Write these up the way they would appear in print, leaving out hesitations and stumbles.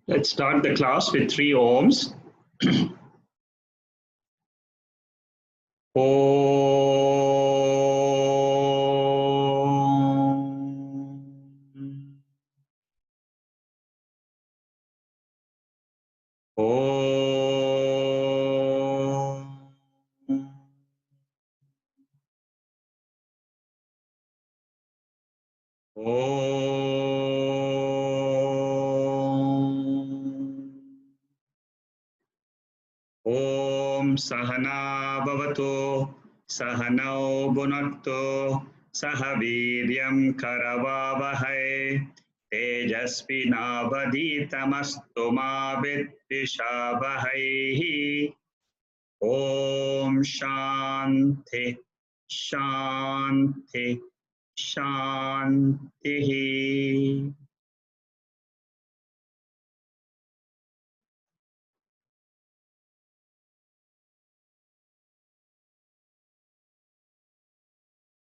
Let's start the class with 3 ohms. Om Sahana Bhavatu Sahanau Bhunaktu Sahaviryam Karavavahai Tejasvinavadhitamastu ma Vidvishavahai. Om Shanti Shanti Shanti.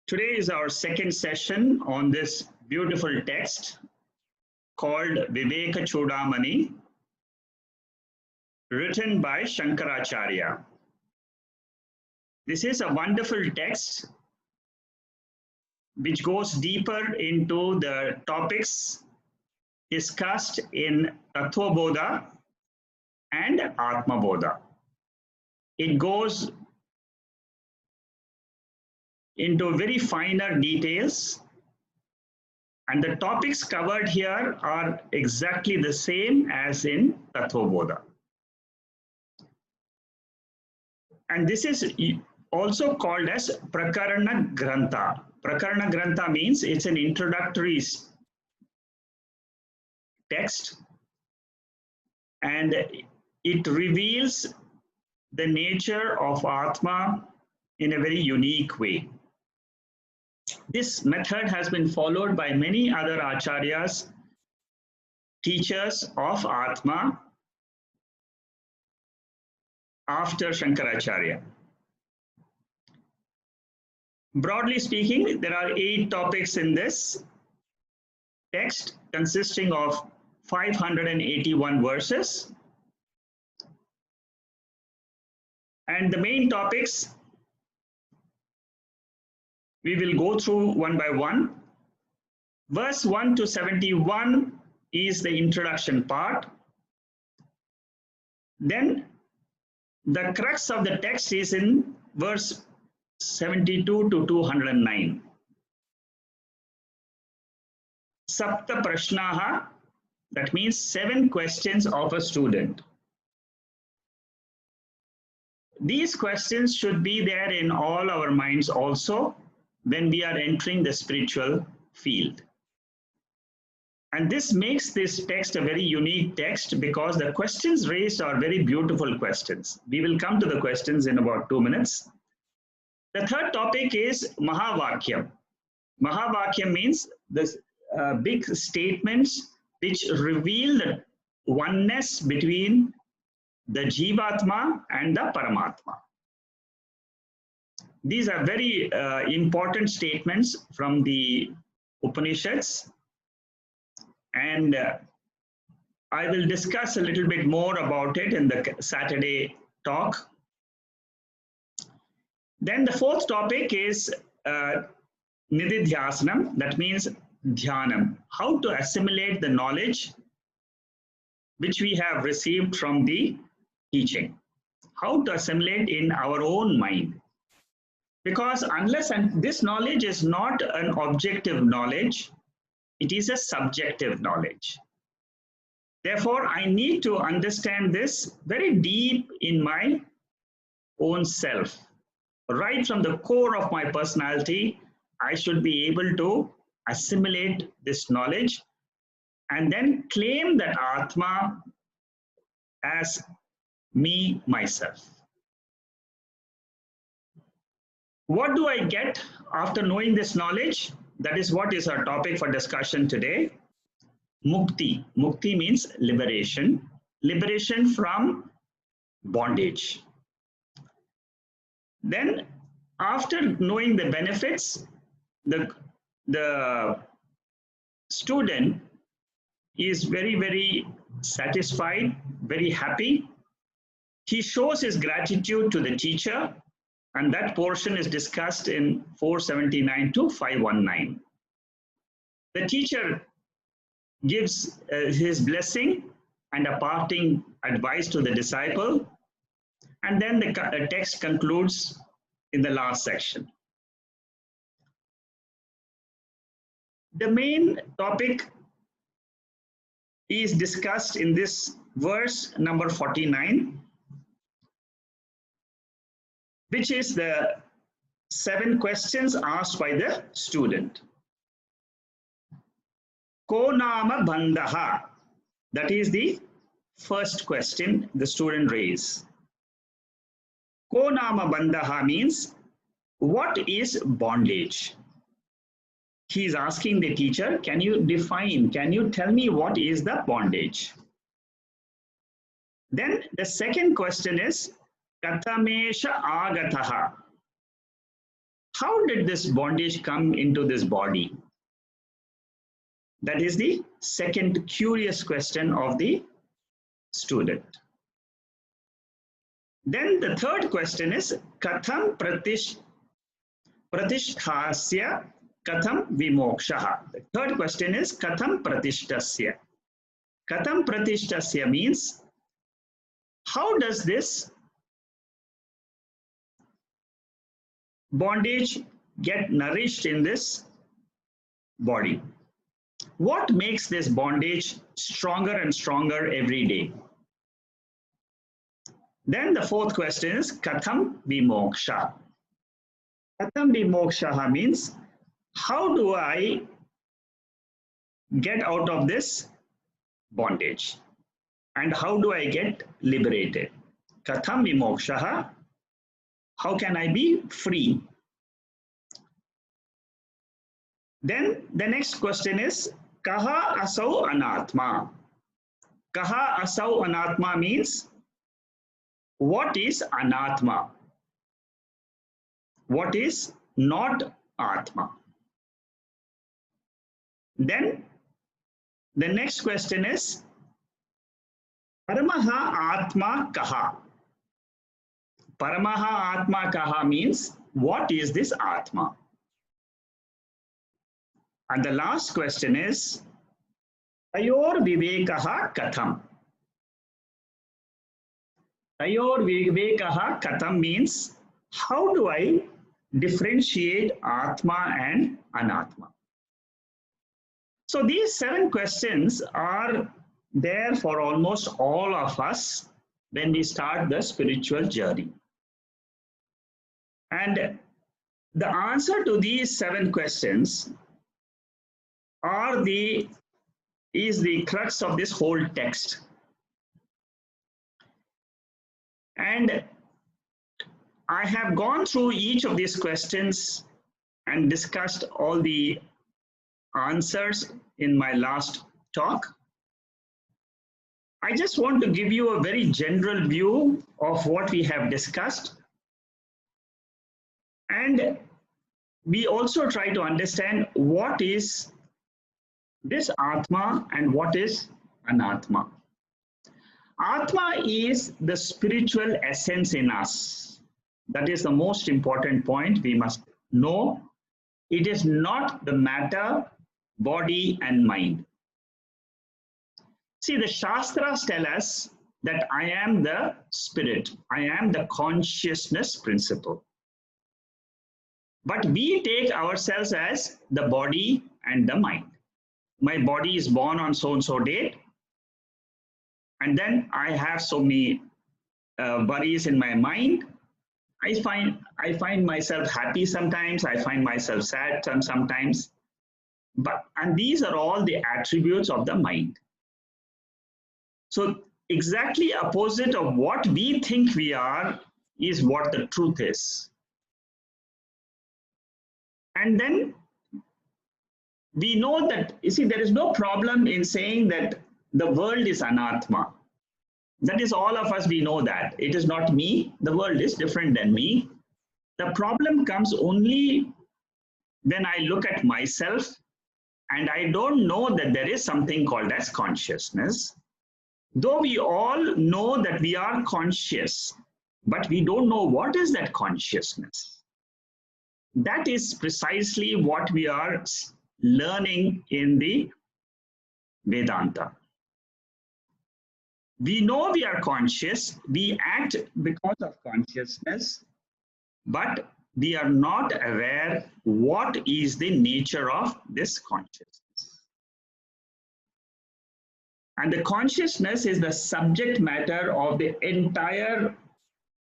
Today is our second session on this beautiful text called Vivekchudamani, written by Shankaracharya. This is a wonderful text which goes deeper into the topics discussed in Tattvabodha and Atmabodha. It goes into very finer details, and the topics covered here are exactly the same as in Tattvabodha. And this is also called as Prakarana Grantha. Prakarana Grantha means it's an introductory text, and it reveals the nature of Atma in a very unique way. This method has been followed by many other acharyas, teachers of Atma after Shankaracharya. Broadly speaking, there are 8 topics in this text consisting of 581 verses. And the main topics we will go through one by one. Verse 1 to 71 is the introduction part. Then the crux of the text is in verse 72 to 209. Sapta Prashnaha, that means 7 questions of a student. These questions should be there in all our minds also when we are entering the spiritual field. And this makes this text a very unique text because the questions raised are very beautiful questions. We will come to the questions in about 2 minutes. The third topic is Mahavakyam. Mahavakyam means the big statements which reveal the oneness between the Jivatma and the Paramatma. These are very important statements from the Upanishads, and I will discuss a little bit more about it in the Saturday talk. Then the fourth topic is Nididhyasanam, that means Dhyanam, how to assimilate the knowledge which we have received from the teaching, how to assimilate in our own mind. Because unless this knowledge is not an objective knowledge, it is a subjective knowledge. Therefore, I need to understand this very deep in my own self. Right from the core of my personality, I should be able to assimilate this knowledge and then claim that Atma as me, myself. What do I get after knowing this knowledge? That is what is our topic for discussion today. Mukti. Mukti means liberation. Liberation from bondage. Then, after knowing the benefits, the student is very, very satisfied, very happy. He shows his gratitude to the teacher, and that portion is discussed in 479 to 519. The teacher gives his blessing and a parting advice to the disciple, and then the text concludes in the last section. The main topic is discussed in this verse number 49, which is the 7 questions asked by the student. Ko nama bandhaha, that is the first question the student raised. Ko nama bandhaha means, what is bondage? He is asking the teacher, can you define, can you tell me what is the bondage? Then the second question is, Katamesha agataha. How did this bondage come into this body? That is the second curious question of the student. Then the third question is, Katham pratisthasya Katham vimokshaha. The third question is, Katham pratishtasya. Katham pratishtasya means, how does this bondage get nourished in this body? What makes this bondage stronger and stronger every day? Then the fourth question is, Katham vimoksha. Katham vimokshaha means, how do I get out of this bondage? And how do I get liberated? Katham vimokshaha. How can I be free? Then the next question is, Kaha asau anatma. Kaha asau anatma means, what is anatma? What is not atma? Then the next question is, Paramaha atma kaha. Paramaha atma kaha means, what is this atma? And the last question is, Tayor vivekaha katham. Tayor vivekaha katham means, how do I differentiate atma and anatma? So these 7 questions are there for almost all of us when we start the spiritual journey. And the answer to these 7 questions is the crux of this whole text. And I have gone through each of these questions and discussed all the answers in my last talk. I just want to give you a very general view of what we have discussed. And we also try to understand what is this Atma and what is Anatma. Atma is the spiritual essence in us. That is the most important point we must know. It is not the matter, body and mind. See, the Shastras tell us that I am the spirit. I am the consciousness principle. But we take ourselves as the body and the mind. My body is born on so-and-so date. And then I have so many worries in my mind. I find myself happy sometimes. I find myself sad sometimes. And these are all the attributes of the mind. So exactly opposite of what we think we are is what the truth is. And then we know that, you see, there is no problem in saying that the world is anatma. That is, all of us, we know that. It is not me. The world is different than me. The problem comes only when I look at myself and I don't know that there is something called as consciousness. Though we all know that we are conscious, but we don't know what is that consciousness. That is precisely what we are learning in the Vedanta. We know we are conscious, we act because of consciousness, but we are not aware what is the nature of this consciousness. And the consciousness is the subject matter of the entire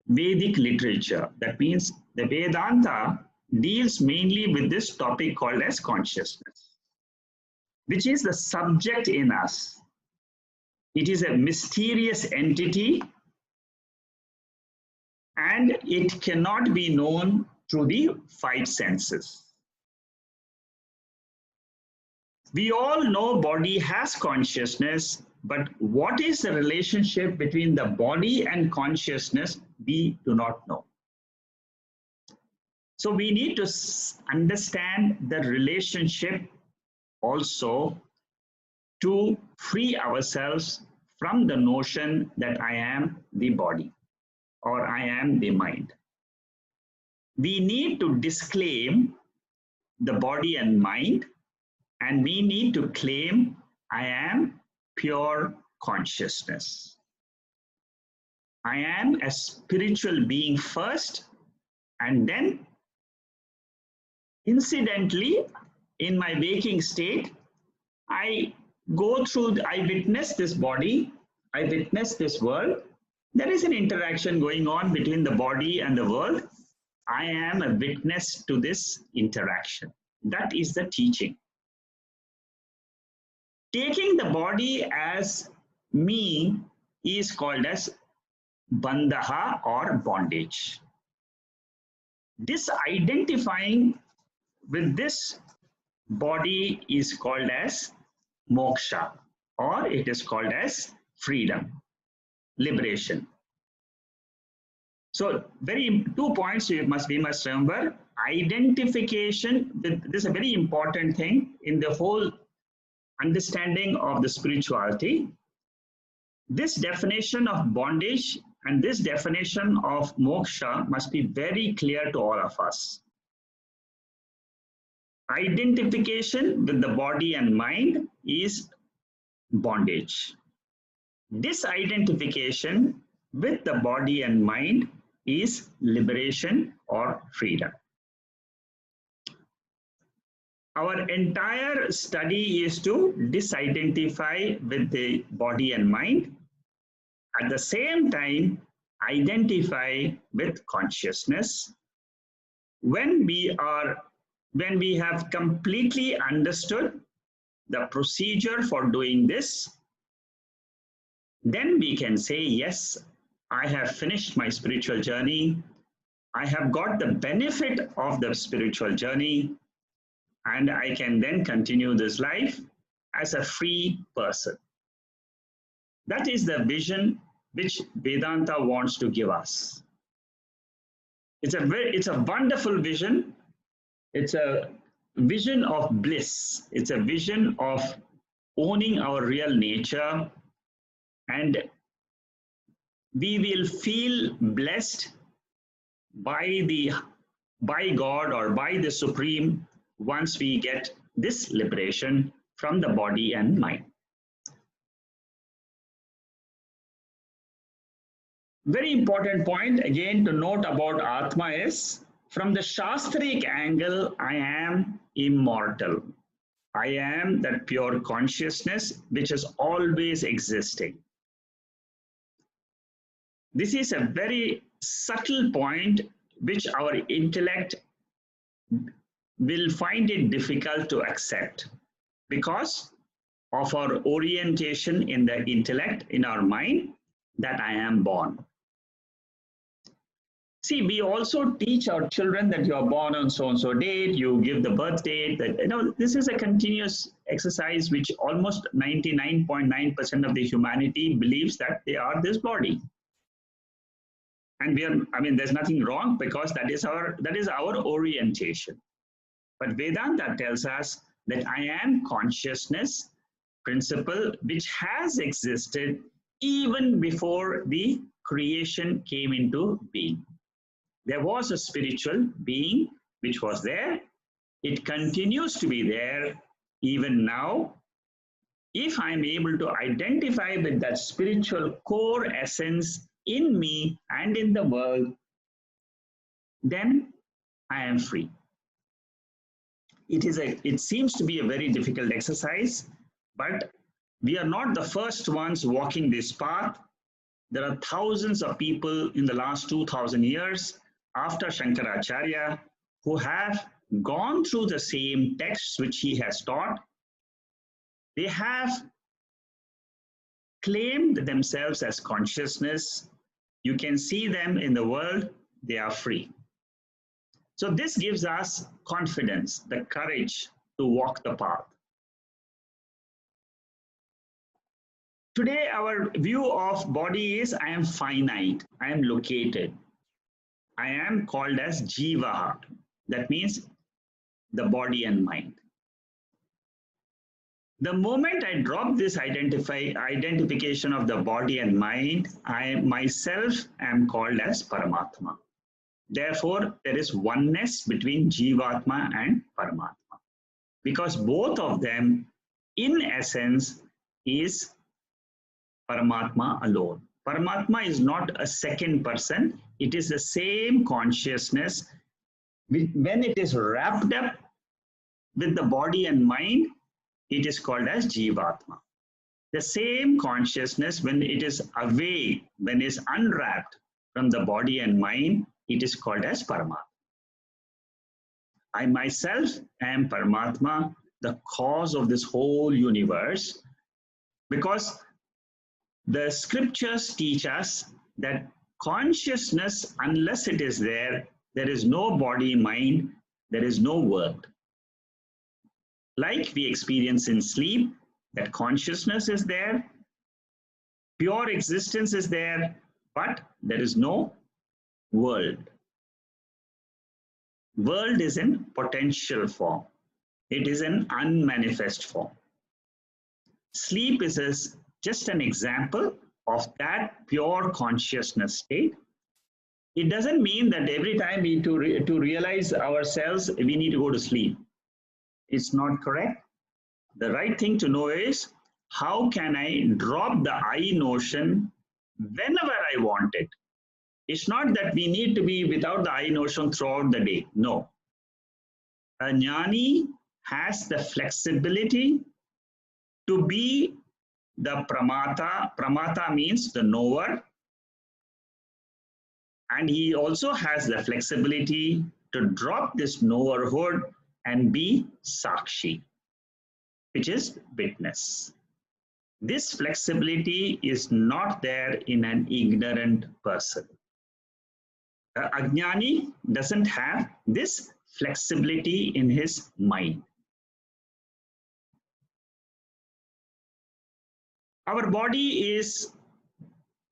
Vedic literature. That means the Vedanta deals mainly with this topic called as consciousness, which is the subject in us. It is a mysterious entity and it cannot be known through the five senses. We all know body has consciousness, but what is the relationship between the body and consciousness, we do not know. So we need to understand the relationship also to free ourselves from the notion that I am the body or I am the mind. We need to disclaim the body and mind, and we need to claim I am pure consciousness. I am a spiritual being first, and then incidentally, in my waking state, I witness this body, I witness this world. There is an interaction going on between the body and the world. I am a witness to this interaction. That is the teaching. Taking the body as me is called as bandha or bondage. Disidentifying with this body is called as moksha, or it is called as freedom, liberation. So two points we must remember. Identification with this is a very important thing in the whole understanding of the spirituality. This definition of bondage and this definition of moksha must be very clear to all of us. Identification with the body and mind is bondage. Disidentification with the body and mind is liberation or freedom. Our entire study is to disidentify with the body and mind. At the same time, identify with consciousness. When we have completely understood the procedure for doing this, then we can say, yes, I have finished my spiritual journey. I have got the benefit of the spiritual journey, and I can then continue this life as a free person. That is the vision which Vedanta wants to give us. It's a wonderful vision. It's a vision of bliss. It's a vision of owning our real nature, and we will feel blessed by God or by the Supreme once we get this liberation from the body and mind. Very important point again to note about Atma is, from the Shastric angle, I am immortal. I am that pure consciousness which is always existing. This is a very subtle point which our intellect will find it difficult to accept because of our orientation in the intellect, in our mind, that I am born. See, we also teach our children that you are born on so-and-so date, you give the birth date, that, this is a continuous exercise which almost 99.9% of the humanity believes that they are this body. And there's nothing wrong because that is our orientation. But Vedanta tells us that I am consciousness principle which has existed even before the creation came into being. There was a spiritual being which was there. It continues to be there even now. If I'm able to identify with that spiritual core essence in me and in the world, then I am free. It seems to be a very difficult exercise, but we are not the first ones walking this path. There are thousands of people in the last 2000 years after Shankaracharya who have gone through the same texts which he has taught. They have claimed themselves as consciousness. You can see them in the world, they are free. So this gives us confidence, the courage to walk the path. Today, our view of body is I am finite, I am located. I am called as Jiva. That means the body and mind. The moment I drop this identification of the body and mind, I myself am called as Paramatma. Therefore, there is oneness between Jivatma and Paramatma, because both of them, in essence, is Paramatma alone. Paramatma is not a second person, it is the same consciousness. When it is wrapped up with the body and mind, it is called as Jivatma. The same consciousness, when it is away, when it is unwrapped from the body and mind, it is called as Paramatma. I myself am Paramatma, the cause of this whole universe, because the scriptures teach us that consciousness, unless it is there, there is no body, mind, there is no world. Like we experience in sleep, that consciousness is there, pure existence is there, but there is no world. World is in potential form. It is an unmanifest form. Sleep is just an example of that pure consciousness state. It doesn't mean that every time to realize ourselves, we need to go to sleep. It's not correct. The right thing to know is, how can I drop the I notion whenever I want it? It's not that we need to be without the I notion throughout the day. No. A jnani has the flexibility to be the pramata. Pramata means the knower. And he also has the flexibility to drop this knowerhood and be sakshi, which is witness. This flexibility is not there in an ignorant person. The ajnani doesn't have this flexibility in his mind. Our body is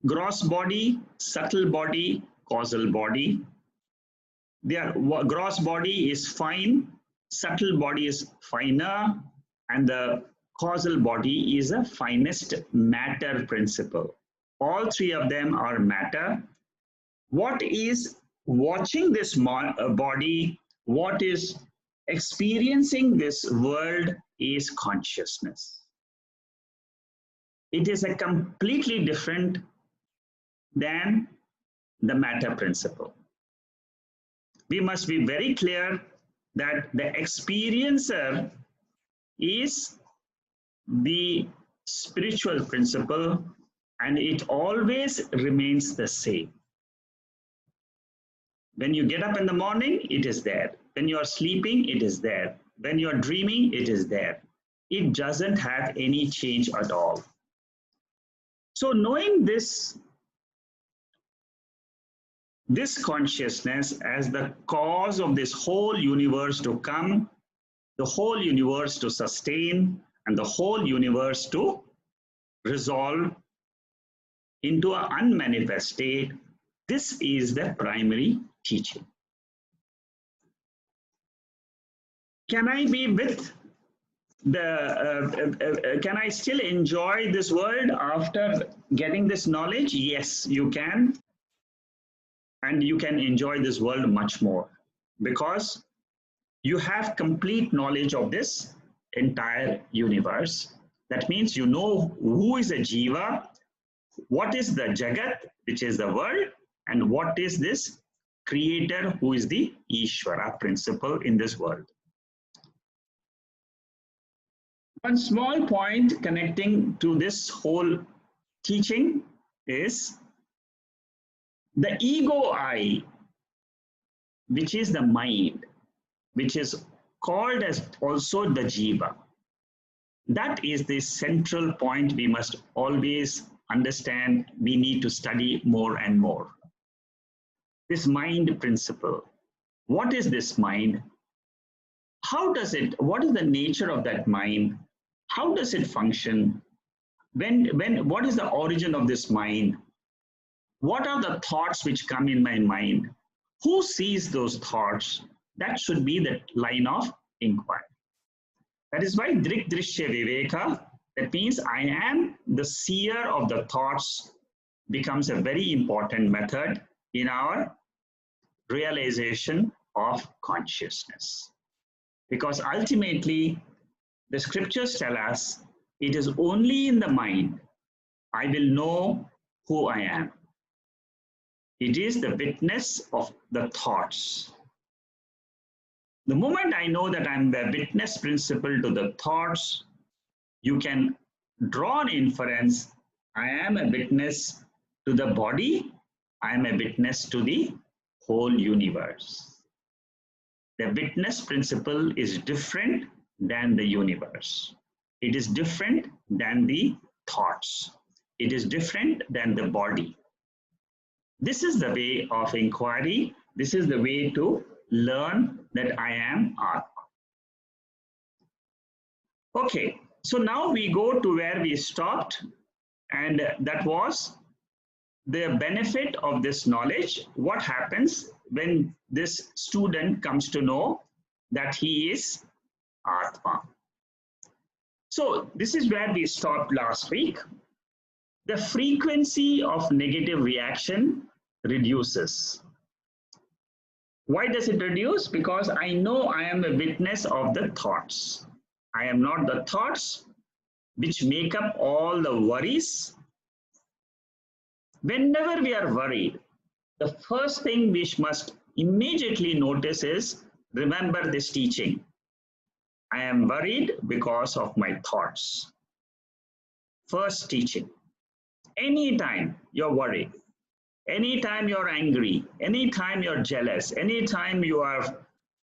gross body, subtle body, causal body. The gross body is fine, subtle body is finer, and the causal body is a finest matter principle. All three of them are matter. What is watching this body, what is experiencing this world is consciousness. It is a completely different than the matter principle. We must be very clear that the experiencer is the spiritual principle, and it always remains the same. When you get up in the morning, it is there. When you are sleeping, it is there. When you are dreaming, it is there. It doesn't have any change at all. So knowing this consciousness as the cause of this whole universe to come, the whole universe to sustain, and the whole universe to resolve into an unmanifest state, this is the primary teaching. Can I be with Can I still enjoy this world after getting this knowledge? Yes, you can. And you can enjoy this world much more because you have complete knowledge of this entire universe. That means you know who is a jiva, what is the jagat, which is the world, and what is this creator, who is the Ishvara principle in this world. One small point connecting to this whole teaching is the ego I, which is the mind, which is called as also the jiva. That is the central point we must always understand. We need to study more and more. This mind principle. What is this mind? How does it, what is the nature of that mind? How does it function? What is the origin of this mind? What are the thoughts which come in my mind? Who sees those thoughts? That should be the line of inquiry. That is why Drik Drishya Viveka, that means I am the seer of the thoughts, becomes a very important method in our realization of consciousness. Because ultimately, the scriptures tell us it is only in the mind I will know who I am. It is the witness of the thoughts. The moment I know that I'm the witness principle to the thoughts, you can draw an inference. I am a witness to the body. I am a witness to the whole universe. The witness principle is different than the universe. It is different than the thoughts. It is different than the body. This is the way of inquiry. This is the way to learn that I am Atma. Okay, so now we go to where we stopped, and that was the benefit of this knowledge. What happens when this student comes to know that he is Atma? So this is where we stopped last week. The frequency of negative reaction reduces. Why does it reduce? Because I know I am a witness of the thoughts. I am not the thoughts which make up all the worries. Whenever we are worried, the first thing we must immediately notice is, remember this teaching. I am worried because of my thoughts. First teaching. Anytime you're worried, anytime you're angry, anytime you're jealous, anytime you have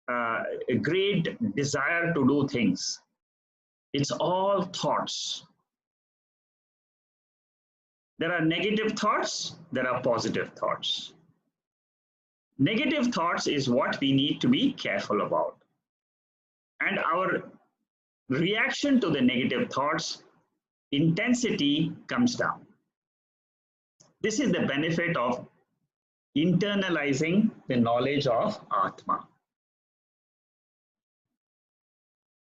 a great desire to do things, it's all thoughts. There are negative thoughts, there are positive thoughts. Negative thoughts is what we need to be careful about. And our reaction to the negative thoughts, intensity comes down. This is the benefit of internalizing the knowledge of Atma.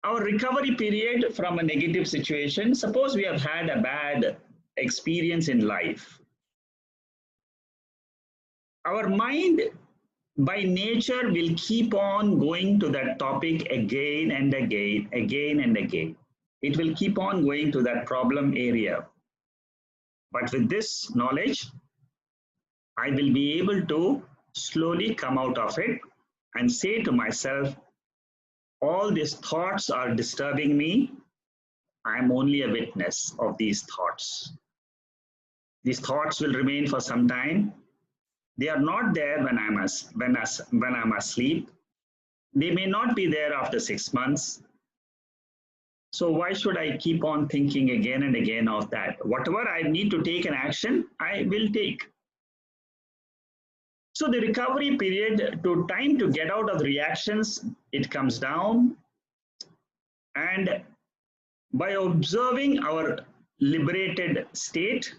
Our recovery period from a negative situation, suppose we have had a bad experience in life. Our mind by nature will keep on going to that topic again and again, again and again. It will keep on going to that problem area. But with this knowledge, I will be able to slowly come out of it and say to myself, all these thoughts are disturbing me. I am only a witness of these thoughts. These thoughts will remain for some time. They are not there when I'm asleep. They may not be there after 6 months. So why should I keep on thinking again and again of that? Whatever I need to take an action, I will take. So the recovery period, to time to get out of the reactions, it comes down. And by observing our liberated state,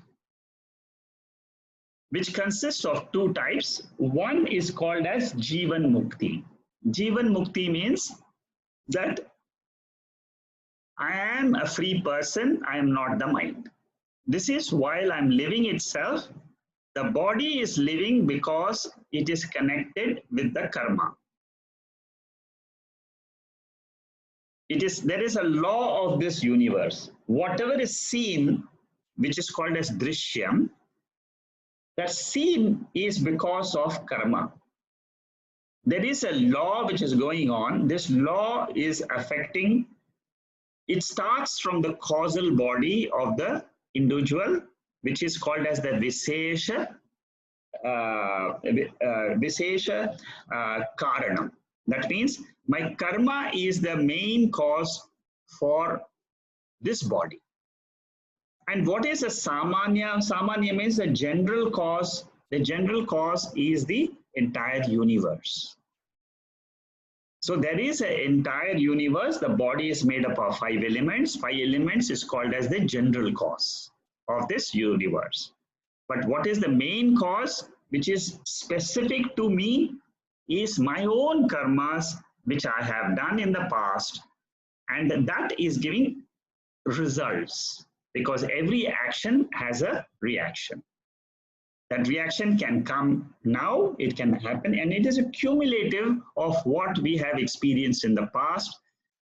which consists of two types, one is called as Jivan Mukti. Jivan Mukti means that I am a free person, I am not the mind. This is while I'm living itself, the body is living because it is connected with the karma. There is a law of this universe. Whatever is seen, which is called as drishyam, that seen is because of karma. There is a law which is going on. This law is affecting, it starts from the causal body of the individual, which is called as the Vishesha Karanam. That means my karma is the main cause for this body. And what is a Samanya? Samanya means the general cause. The general cause is the entire universe. So there is an entire universe. The body is made up of 5 elements. 5 elements is called as the general cause of this universe. But what is the main cause, which is specific to me, is my own karmas, which I have done in the past. And that is giving results, because every action has a reaction. That reaction can come now, it can happen, and it is a cumulative of what we have experienced in the past.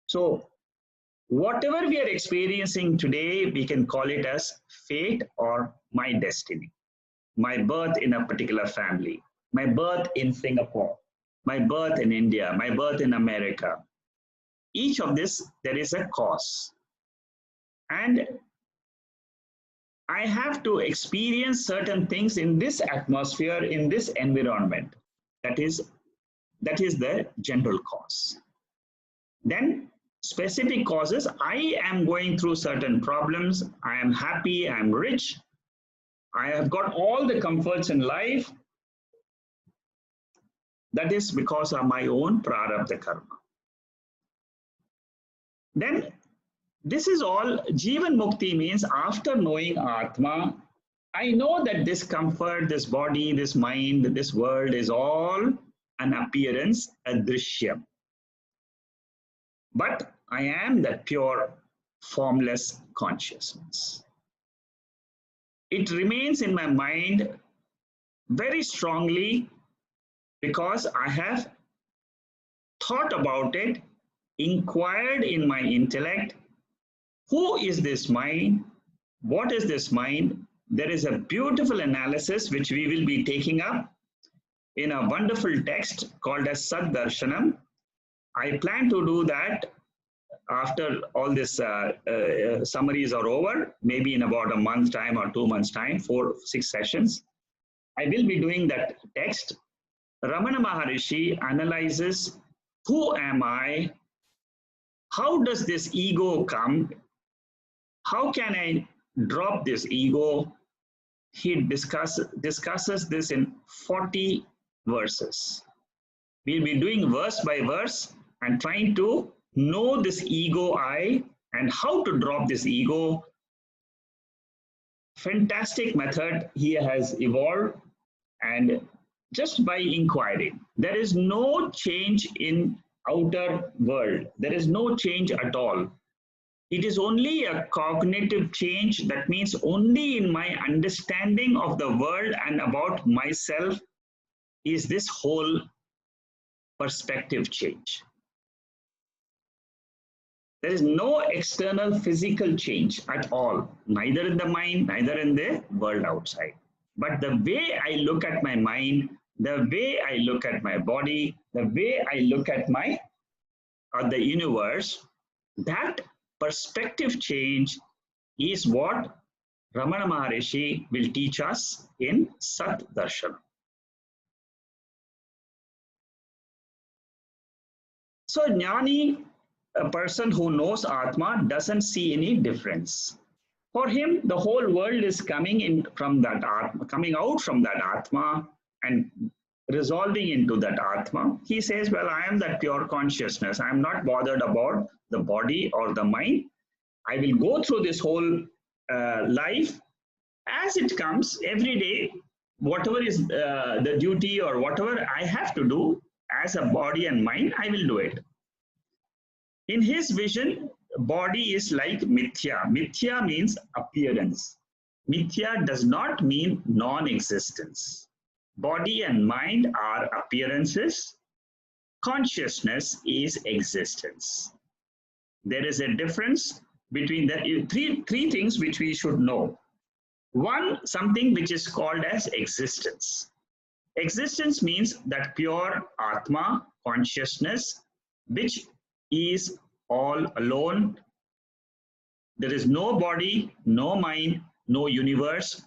So whatever we are experiencing today, we can call it as fate or my destiny. My birth in a particular family, my birth in Singapore, my birth in India, my birth in America. Each of this, there is a cause. And I have to experience certain things in this atmosphere, in this environment. That is the general cause. Then specific causes, I am going through certain problems. I am happy, I am rich. I have got all the comforts in life. That is because of my own prarabdha karma. Then this is all, Jivan Mukti means after knowing Atma, I know that this comfort, this body, this mind, this world is all an appearance, a drishyam. But I am that pure, formless consciousness. It remains in my mind very strongly because I have thought about it, inquired in my intellect. Who is this mind? What is this mind? There is a beautiful analysis which we will be taking up in a wonderful text called as Saddarshanam. I plan to do that after all this summaries are over, maybe in about a month's time or 2 months' time, 4-6 sessions. I will be doing that text. Ramana Maharishi analyzes, who am I? How does this ego come? How can I drop this ego? He discusses this in 40 verses. We'll be doing verse by verse and trying to know this ego I and how to drop this ego. Fantastic method he has evolved, and just by inquiring. There is no change in outer world. There is no change at all. It is only a cognitive change. That means only in my understanding of the world and about myself is this whole perspective change. There is no external physical change at all, neither in the mind, neither in the world outside. But the way I look at my mind, the way I look at my body, the way I look at the universe, that perspective change is what Ramana Maharishi will teach us in Sat Darshana. So Jnani, a person who knows Atma, doesn't see any difference. For him, the whole world is coming in from that Atma, coming out from that Atma and resolving into that Atma. He says, well, I am that pure consciousness. I am not bothered about the body or the mind. I will go through this whole life as it comes every day. Whatever is the duty or whatever I have to do as a body and mind, I will do it. In his vision, body is like mithya. Mithya means appearance. Mithya does not mean non-existence. Body and mind are appearances. Consciousness is existence. There is a difference between the three things which we should know. One, something which is called as existence. Existence means that pure Atma, consciousness, which is all alone. There is no body, no mind, no universe.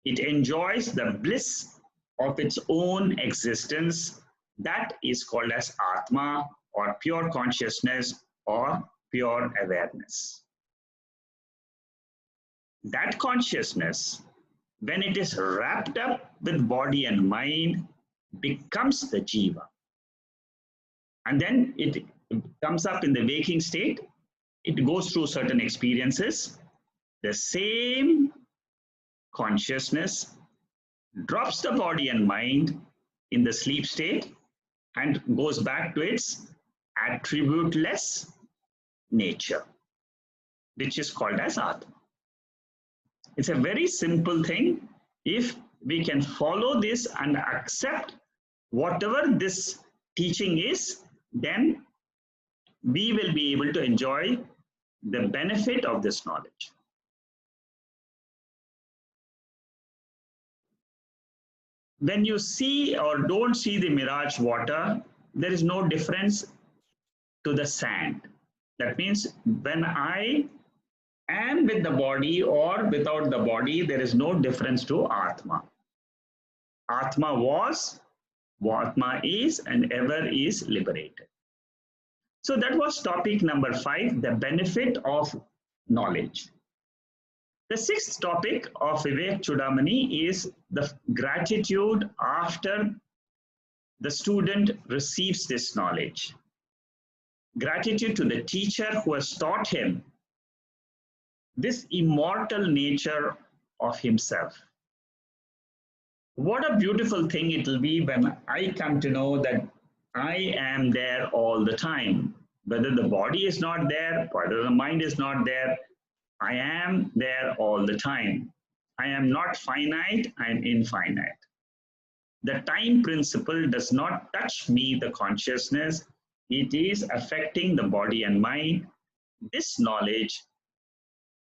It enjoys the bliss of its own existence. That is called as Atma, or pure consciousness, or pure awareness. That consciousness, when it is wrapped up with body and mind, becomes the jiva. And then it comes up in the waking state. It goes through certain experiences. The same consciousness drops the body and mind in the sleep state and goes back to its attributeless nature, which is called as Atma. It's a very simple thing. If we can follow this and accept whatever this teaching is, then we will be able to enjoy the benefit of this knowledge. When you see or don't see the mirage water, there is no difference to the sand. That means when I am with the body or without the body, there is no difference to Atma. Atma was, Atma is, and ever is liberated. So that was topic number 5, the benefit of knowledge. The 6th topic of Vivekchudamani is the gratitude after the student receives this knowledge. Gratitude to the teacher who has taught him this immortal nature of himself. What a beautiful thing it will be when I come to know that I am there all the time. Whether the body is not there, whether the mind is not there, I am there all the time. I am not finite, I am infinite. The time principle does not touch me, the consciousness. It is affecting the body and mind. This knowledge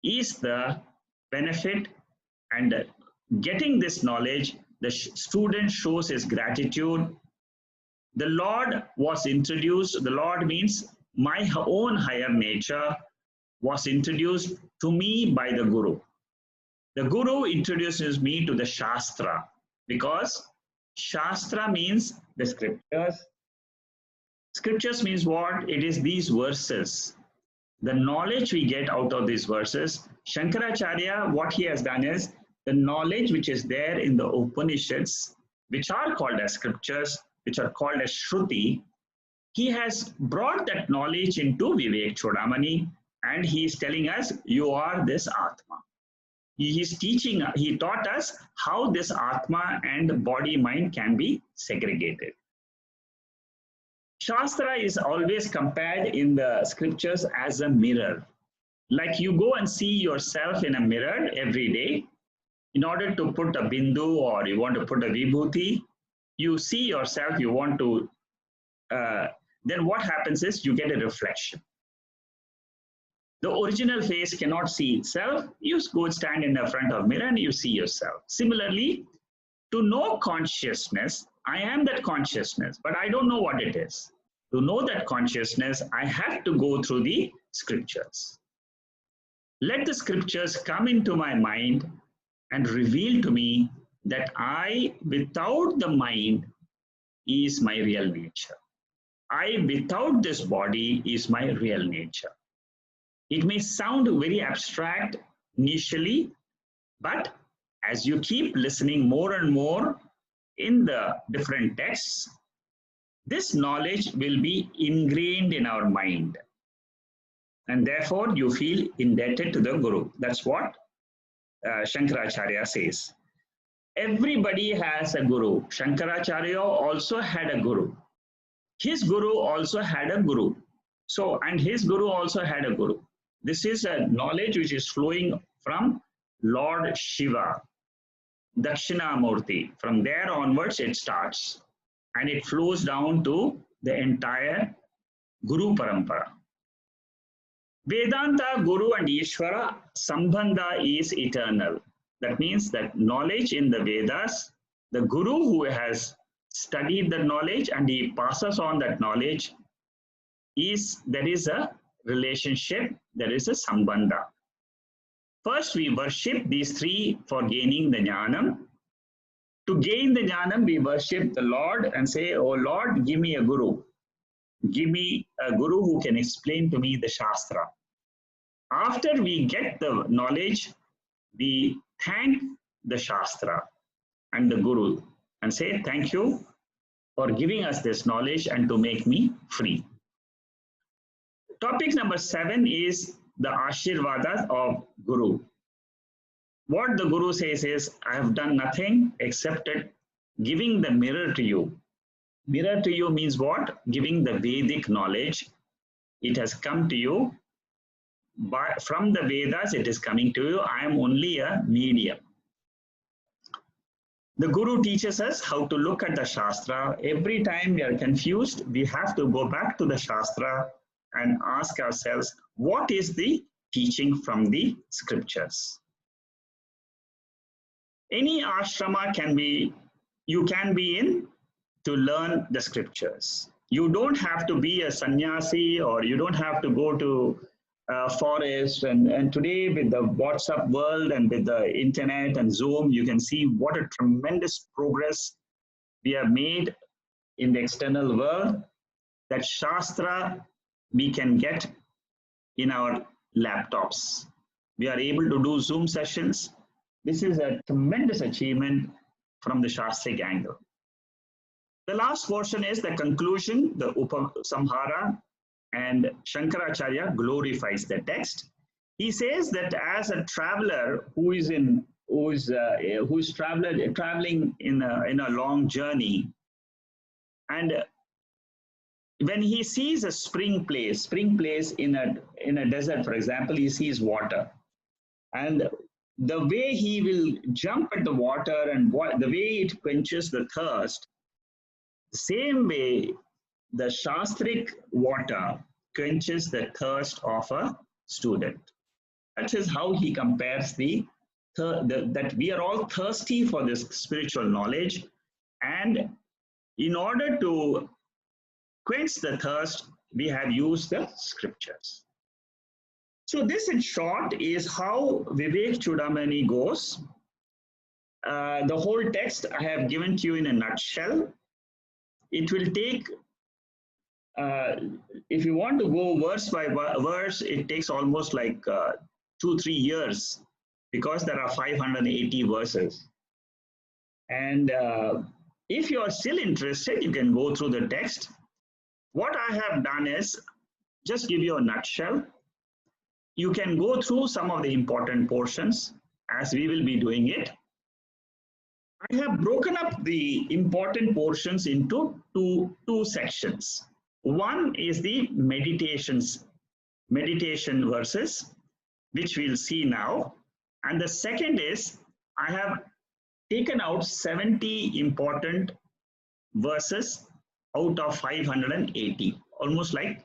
is the benefit, and getting this knowledge, the student shows his gratitude. The Lord was introduced. The Lord means my own higher nature was introduced to me by the Guru. The Guru introduces me to the Shastra, because Shastra means the scriptures. Scriptures means what? It is these verses. The knowledge we get out of these verses. Shankaracharya, what he has done is, the knowledge which is there in the Upanishads, which are called as scriptures, which are called as Shruti, he has brought that knowledge into Vivekchudamani, and he is telling us, you are this Atma. He is teaching, he taught us how this Atma and body mind can be segregated. Shastra is always compared in the scriptures as a mirror. Like you go and see yourself in a mirror every day. In order to put a bindu or you want to put a vibhuti, you see yourself, you want to, then what happens is you get a reflection. The original face cannot see itself. You go stand in the front of mirror and you see yourself. Similarly, to know consciousness, I am that consciousness, but I don't know what it is. To know that consciousness, I have to go through the scriptures. Let the scriptures come into my mind and reveal to me that I, without the mind, is my real nature. I, without this body, is my real nature. It may sound very abstract initially, but as you keep listening more and more in the different texts, this knowledge will be ingrained in our mind. And therefore, you feel indebted to the Guru. That's what Shankaracharya says. Everybody has a Guru. Shankaracharya also had a Guru. His Guru also had a Guru. So, and his Guru also had a Guru. This is a knowledge which is flowing from Lord Shiva, Dakshinamurti. From there onwards, it starts and it flows down to the entire Guru Parampara. Vedanta, Guru, and Ishvara Sambandha is eternal. That means that knowledge in the Vedas, the Guru who has studied the knowledge and he passes on that knowledge, there is a relationship, there is a Sambandha. First, we worship these three for gaining the Jnanam. To gain the Jnanam, we worship the Lord and say, "Oh Lord, give me a Guru. Give me a Guru who can explain to me the Shastra." After we get the knowledge, we thank the Shastra and the Guru and say, "Thank you for giving us this knowledge and to make me free." Topic number 7 is the Ashirvadas of Guru. What the Guru says is, "I have done nothing except giving the mirror to you." Mirror to you means what? Giving the Vedic knowledge. It has come to you. From the Vedas, it is coming to you. I am only a medium. The Guru teaches us how to look at the Shastra. Every time we are confused, we have to go back to the Shastra and ask ourselves, what is the teaching from the scriptures? Any ashrama you can be in to learn the scriptures. You don't have to be a sannyasi or you don't have to go to a forest. And today with the WhatsApp world and with the internet and Zoom, you can see what a tremendous progress we have made in the external world. That Shastra we can get in our laptops. We are able to do Zoom sessions. This is a tremendous achievement from the Shastric angle. The last portion is the conclusion, the Upasamhara, and Shankaracharya glorifies the text. He says that as a traveler who is traveling in a long journey, and when he sees a spring place in a desert, for example, he sees water, and the way he will jump at the water and the way it quenches the thirst, the same way the Shastric water quenches the thirst of a student. That is how he compares that we are all thirsty for this spiritual knowledge, and in order to quench the thirst, we have used the scriptures. So this in short is how Vivekchudamani goes. The whole text I have given to you in a nutshell. It will take, if you want to go verse by verse, it takes almost like 2-3 years because there are 580 verses. And if you are still interested, you can go through the text. What I have done is just give you a nutshell. You can go through some of the important portions as we will be doing it. I have broken up the important portions into two sections. One is the meditation verses, which we'll see now. And the second is I have taken out 70 important verses out of 580, almost like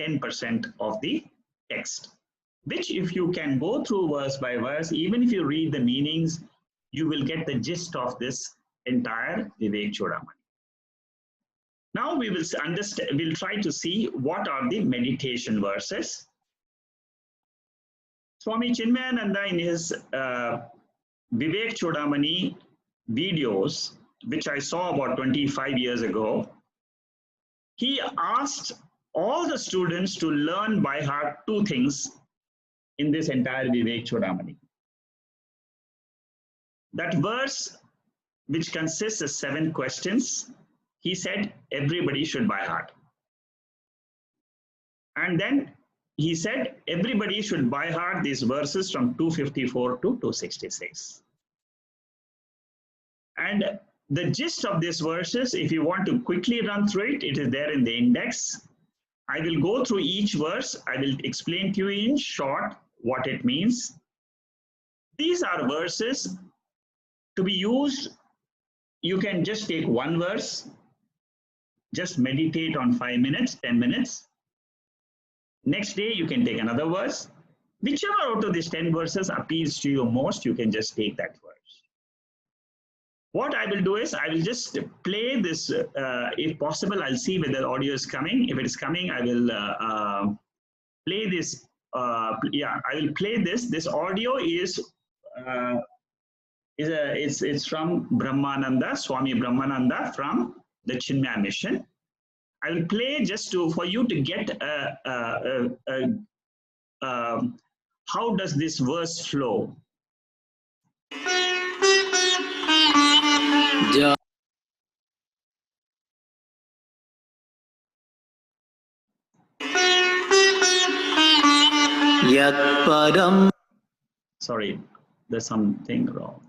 10% of the text, which if you can go through verse by verse, even if you read the meanings, you will get the gist of this entire Vivekchudamani. Now we will we'll try to see what are the meditation verses. Swami Chinmayananda in his Vivekchudamani videos, which I saw about 25 years ago, he asked all the students to learn by heart 2 things in this entire Vivekchudamani. That verse, which consists of 7 questions, he said everybody should by heart. And then he said everybody should by heart these verses from 254 to 266. And the gist of these verses, if you want to quickly run through it, it is there in the index. I will go through each verse. I will explain to you in short what it means. These are verses to be used. You can just take one verse, just meditate on 5 minutes, 10 minutes. Next day, you can take another verse. Whichever out of these 10 verses appeals to you most, you can just take that verse. What I will do is I will just play this. If possible, I'll see whether audio is coming. If it is coming, I will play this. Yeah, I will play this. This audio is it's from Brahmananda, Swami Brahmananda from the Chinmaya Mission. I will play just for you to get how does this verse flow. Sorry, there's something wrong.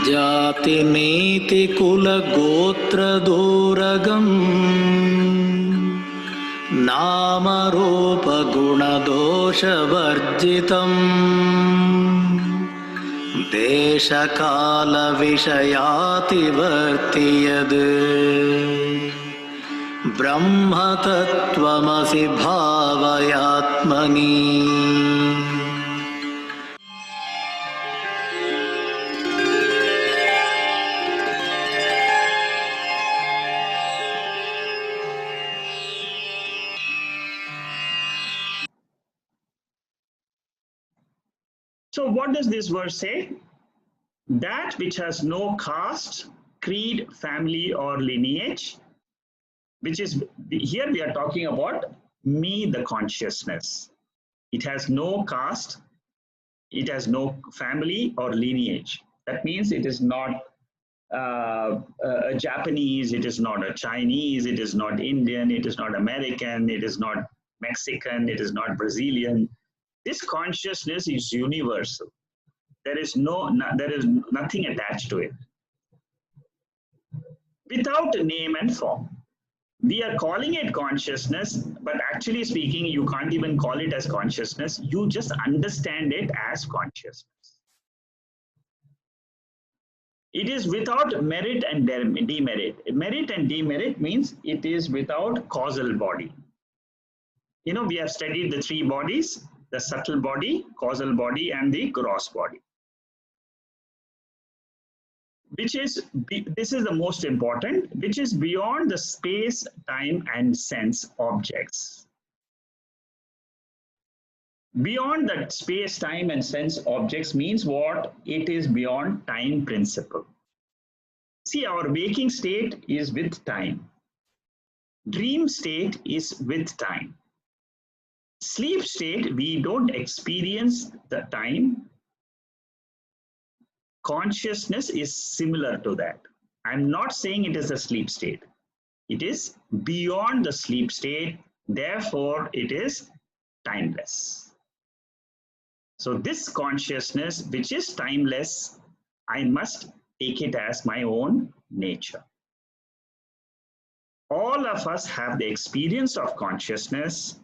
Jati niti kula gotra duragam nama rupa guna dosha varjitam desha kala vishayati vartiyad Brahma tattvamasi bhavayatmani. So what does this verse say? That which has no caste, creed, family, or lineage, which is, here we are talking about me, the consciousness. It has no caste, it has no family or lineage. That means it is not a Japanese, it is not a Chinese, it is not Indian, it is not American, it is not Mexican, it is not Brazilian. This consciousness is universal. There is nothing attached to it. Without name and form. We are calling it consciousness, but actually speaking, you can't even call it as consciousness. You just understand it as consciousness. It is without merit and demerit. Merit and demerit means it is without causal body. You know, we have studied the three bodies, the subtle body, causal body, and the gross body. This is the most important, which is beyond the space, time, and sense objects. Beyond that space, time, and sense objects means what? It is beyond time principle. See, our waking state is with time. Dream state is with time. Sleep state, we don't experience the time. Consciousness is similar to that. I'm not saying it is a sleep state. It is beyond the sleep state. Therefore, it is timeless. So this consciousness, which is timeless, I must take it as my own nature. All of us have the experience of consciousness.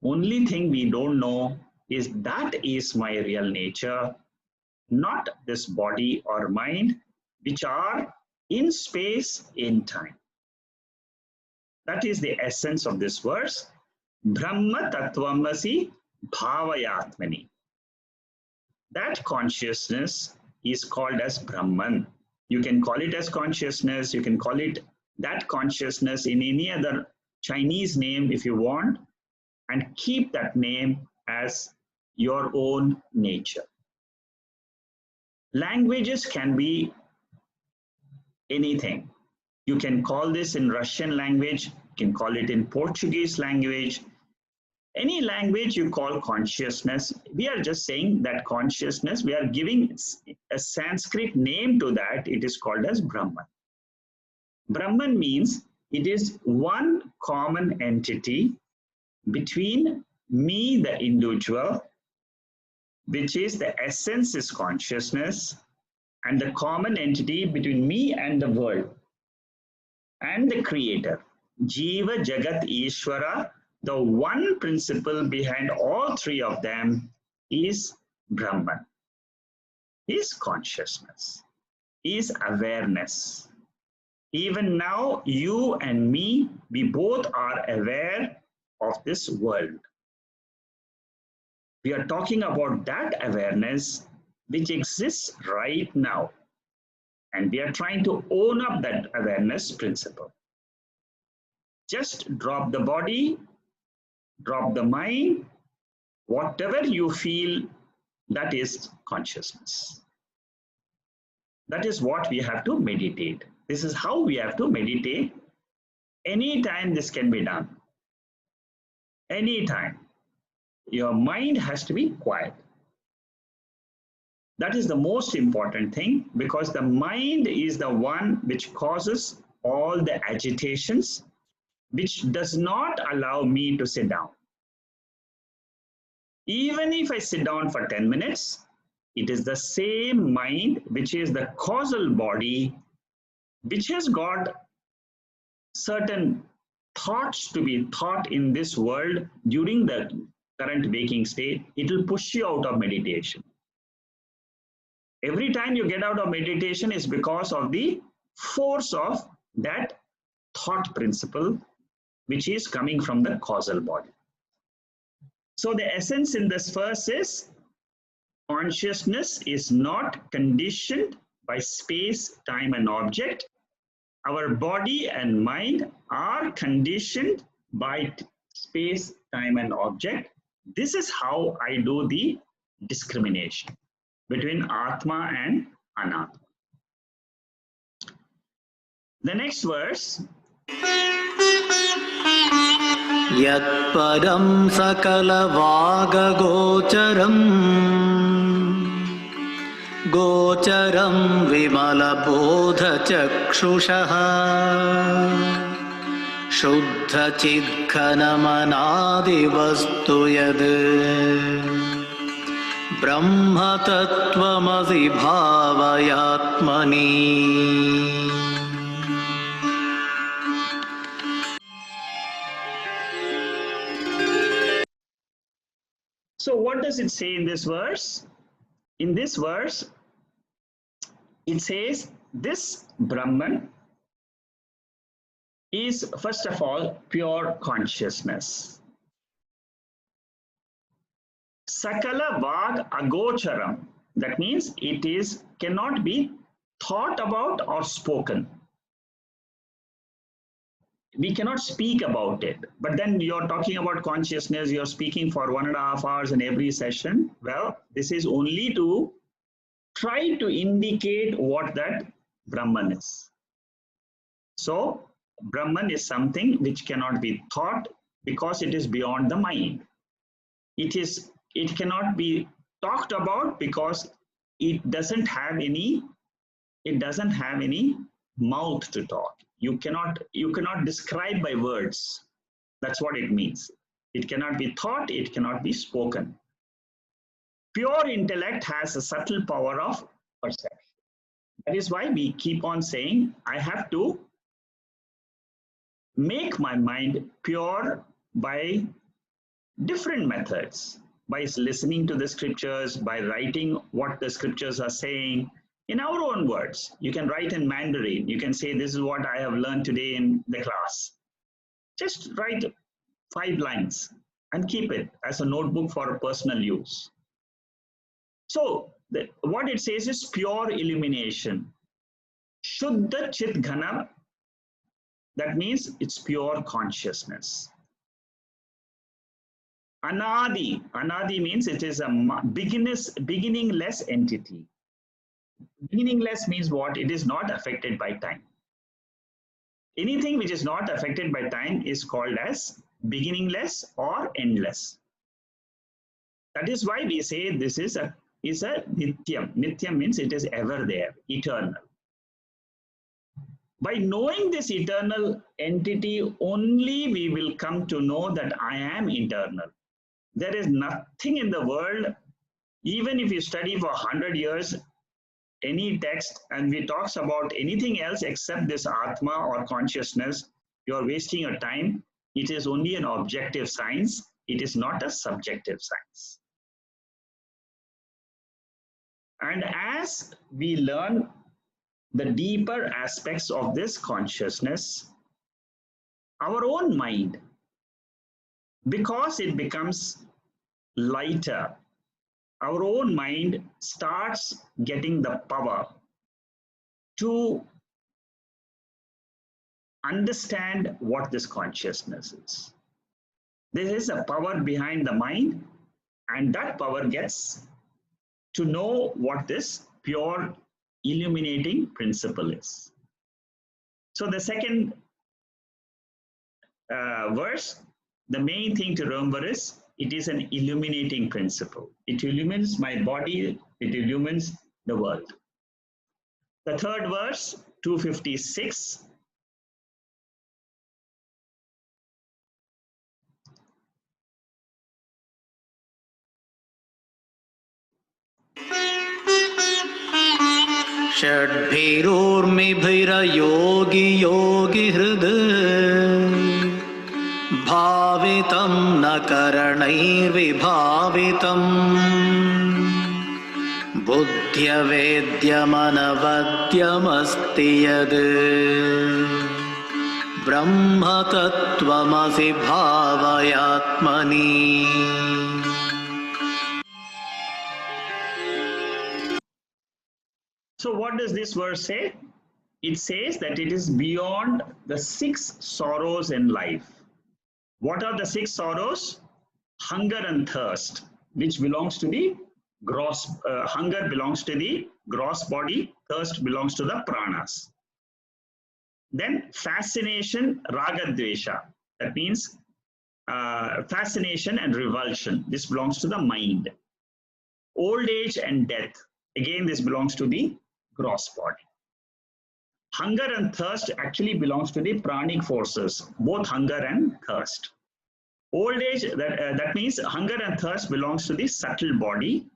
Only thing we don't know is that is my real nature, not this body or mind, which are in space, in time. That is the essence of this verse. Brahma tattvamasi bhavayatmani. That consciousness is called as Brahman. You can call it as consciousness, you can call it that consciousness in any other Chinese name if you want, and keep that name as your own nature. Languages can be anything. You can call this in Russian language, you can call it in Portuguese language. Any language you call consciousness, we are just saying that consciousness, we are giving a Sanskrit name to that, it is called as Brahman. Brahman means it is one common entity between me, the individual, which is the essence is consciousness, and the common entity between me and the world and the creator. Jiva, Jagat, Ishvara, the one principle behind all three of them is Brahman, is consciousness, is awareness. Even now, you and me, we both are aware of this world. We are talking about that awareness which exists right now. And we are trying to own up that awareness principle. Just drop the body, drop the mind, whatever you feel, that is consciousness. That is what we have to meditate. This is how we have to meditate. Anytime this can be done. Anytime. Your mind has to be quiet. That is the most important thing, because the mind is the one which causes all the agitations, which does not allow me to sit down. Even if I sit down for 10 minutes, it is the same mind which is the causal body, which has got certain thoughts to be thought in this world during the current waking state. It will push you out of meditation. Every time you get out of meditation is because of the force of that thought principle, which is coming from the causal body. So the essence in this verse is, consciousness is not conditioned by space, time, and object. Our body and mind are conditioned by space, time, and object. This is how I do the discrimination between Atma and Anatma. The next verse. Yat param sakala vagagocharam gocharam vimala bodha chakshushaha shuddha chidghanamanadi vastu yad brahma tattvamasi bhavayatmani. So what does it say in this verse? In this verse, it says this Brahman is, first of all, pure consciousness. Sakala Vag Agocharam. That means it is cannot be thought about or spoken. We cannot speak about it. But then you're talking about consciousness, you're speaking for 1.5 hours in every session. Well, this is only to try to indicate what that Brahman is. So, Brahman is something which cannot be thought because it is beyond the mind. It cannot be talked about because it doesn't have any mouth to talk. You cannot describe by words. That's what it means. It cannot be thought, it cannot be spoken. Pure intellect has a subtle power of perception. That is why we keep on saying, I have to make my mind pure by different methods, by listening to the scriptures, by writing what the scriptures are saying in our own words. You can write in Mandarin. You can say, this is what I have learned today in the class. Just write 5 lines and keep it as a notebook for personal use. So what it says is pure illumination. Shuddha Chit Ghana, that means it's pure consciousness. Anadi, Anadi means it is a beginningless entity. Beginningless means what? It is not affected by time. Anything which is not affected by time is called as beginningless or endless. That is why we say this is a nityam. Nityam means it is ever there, eternal. By knowing this eternal entity, only we will come to know that I am eternal. There is nothing in the world, even if you study for 100 years, any text, and we talks about anything else except this Atma or consciousness, You are wasting your time. It is only an objective science. It is not a subjective science. And as we learn the deeper aspects of this consciousness, our own mind, because it becomes lighter, our own mind starts getting the power to understand what this consciousness is. There is a power behind the mind, and that power gets to know what this pure illuminating principle is. So the second verse, the main thing to remember is it is an illuminating principle. It illumines my body, it illumines the world. The third verse, 256. षड्भिरोर्मिभिरयोगि योगि हृद् भावितं न करणैर्विभावितम् बुद्ध्यवेद्यमनवद्यमस्ति यद् ब्रह्मतत्त्वमसि भावयात्मनि. So what does this verse say? It says that it is beyond the 6 sorrows in life. What are the 6 sorrows? Hunger and thirst, which belongs to the gross, hunger belongs to the gross body, thirst belongs to the pranas. Then fascination, raga dvesha, that means fascination and revulsion, this belongs to the mind. Old age and death, again this belongs to the gross body. Hunger and thirst actually belongs to the pranic forces, both hunger and thirst. Old age, that means hunger and thirst belongs to the subtle body.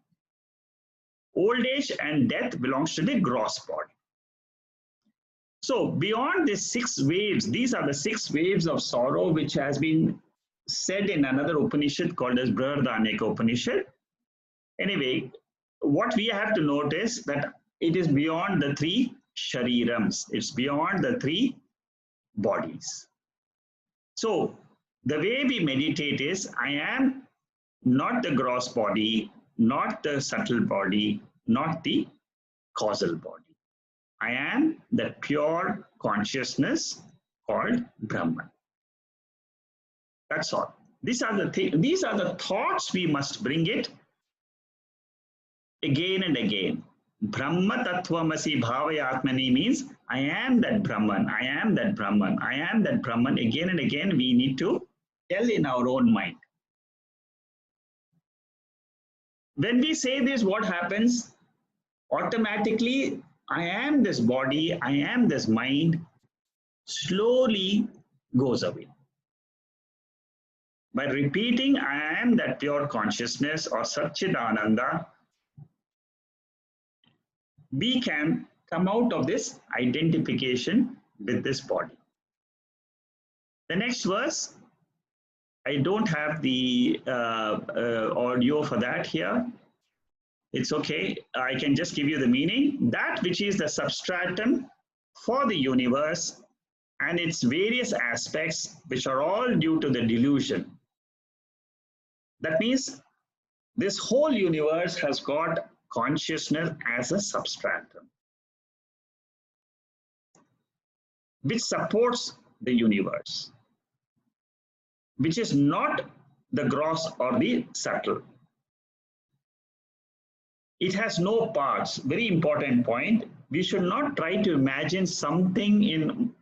Old age and death belongs to the gross body. So beyond these 6 waves, these are the 6 waves of sorrow which has been said in another Upanishad called as Brihadaranyaka Upanishad. Anyway, what we have to notice that it is beyond the 3 sharirams. It's beyond the 3 bodies. So the way we meditate is, I am not the gross body, not the subtle body, not the causal body. I am the pure consciousness called Brahman. That's all. These are the thoughts we must bring it again and again. Brahma tattvamasi bhavayatmani means I am that Brahman, I am that Brahman, I am that Brahman. Again and again we need to tell in our own mind. When we say this, what happens? Automatically, I am this body, I am this mind, slowly goes away. By repeating, I am that pure consciousness or Satchidananda, we can come out of this identification with this body. The next verse, I don't have the audio for that here. It's okay. I can just give you the meaning. That which is the substratum for the universe and its various aspects, which are all due to the delusion. That means this whole universe has got consciousness as a substratum, which supports the universe, which is not the gross or the subtle. It has no parts. Very important point. We should not try to imagine something in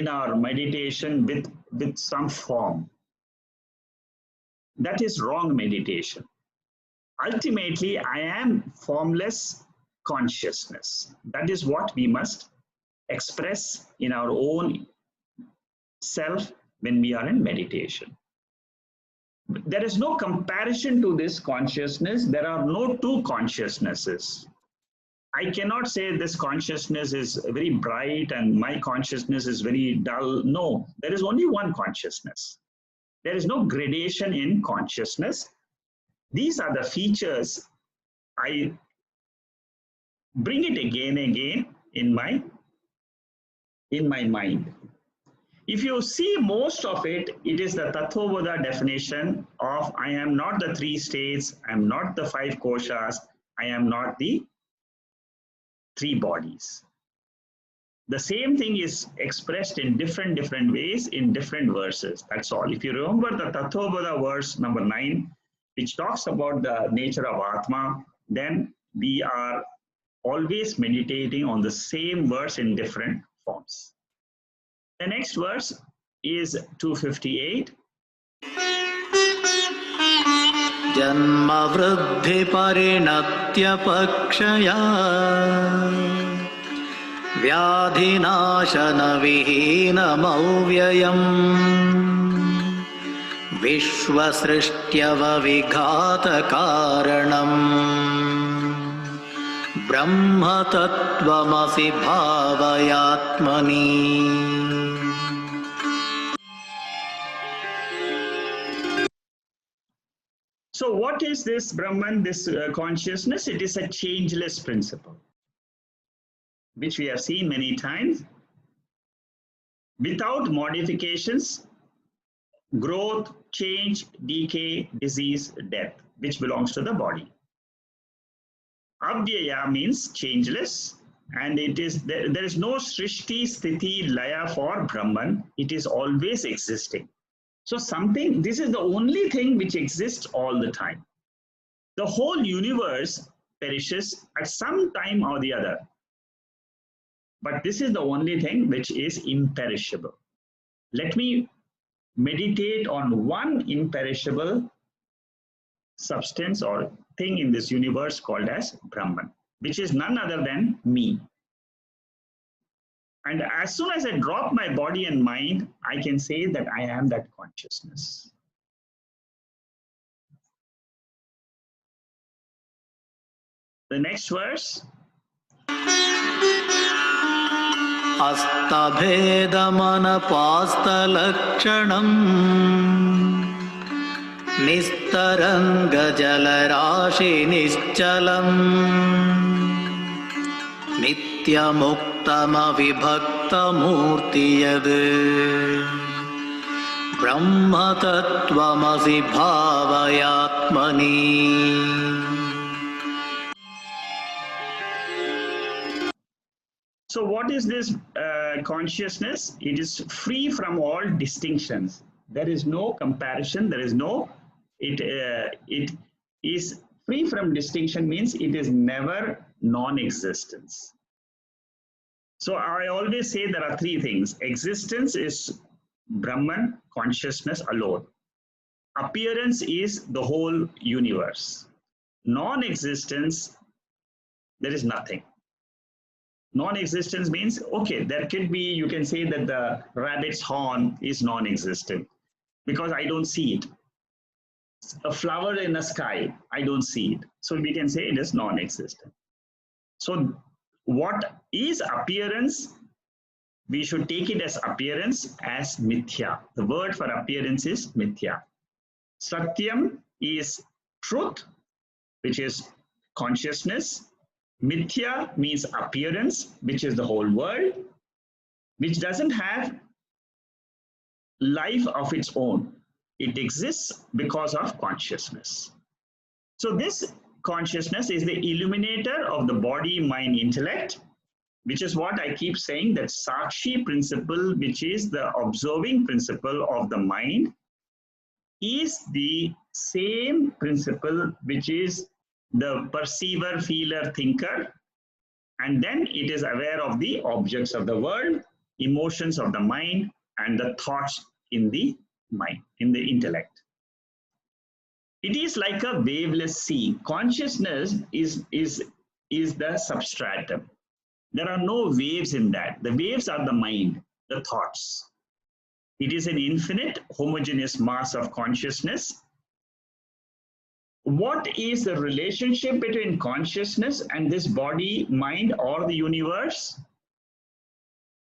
our meditation with some form. That is wrong meditation. Ultimately, I am formless consciousness. That is what we must express in our own self when we are in meditation. There is no comparison to this consciousness. There are no 2 consciousnesses. I cannot say this consciousness is very bright and my consciousness is very dull. No, there is only one consciousness. There is no gradation in consciousness. These are the features. I bring it again and again in my mind. If you see most of it, it is the Tattvabodha definition of I am not the three states, I am not the five koshas, I am not the three bodies. The same thing is expressed in different ways in different verses. That's all. If you remember the Tattvabodha verse number 9, which talks about the nature of Atma, then we are always meditating on the same verse in different forms. The next verse is 258. Janma vruddhi parinatya pakshaya vyadhinashana vihinam avyayam vishvasrishtya vighata karanam Brahma tattvamasi bhavayatmani. So what is this Brahman, this consciousness? It is a changeless principle, which we have seen many times. Without modifications, growth, change, decay, disease, death, which belongs to the body. Avyaya means changeless, and it is there is no Srishti, Sthiti, Laya for Brahman. It is always existing. So something, this is the only thing which exists all the time. The whole universe perishes at some time or the other. But this is the only thing which is imperishable. Let me meditate on one imperishable substance or thing in this universe called as Brahman, which is none other than me. And as soon as I drop my body and mind, I can say that I am that consciousness. The next verse. Astabhedamanapastalakshanam Nistaranga jalarashi nischalam Nityamuktam vibhakta murti yad Brahma tattvamasi bhavayatmani. So what is this consciousness? It is free from all distinctions. There is no comparison. There is no, it is free from distinction means it is never non-existence. So I always say there are three things. Existence is Brahman, consciousness alone. Appearance is the whole universe. Non-existence, there is nothing. Non-existence means, okay, there could be, you can say that the rabbit's horn is non-existent because I don't see it. A flower in the sky, I don't see it. So we can say it is non-existent. So what is appearance? We should take it as appearance as mithya. The word for appearance is mithya. Satyam is truth, which is consciousness. Mithya means appearance, which is the whole world, which doesn't have life of its own. It exists because of consciousness. So this consciousness is the illuminator of the body, mind, intellect, which is what I keep saying, that Sakshi principle, which is the observing principle of the mind, is the same principle which is the perceiver, feeler, thinker, and then it is aware of the objects of the world, emotions of the mind, and the thoughts in the mind, in the intellect. It is like a waveless sea. Consciousness is the substratum. There are no waves in that. The waves are the mind, the thoughts. It is an infinite homogeneous mass of consciousness, What is the relationship between consciousness and this body, mind, or the universe?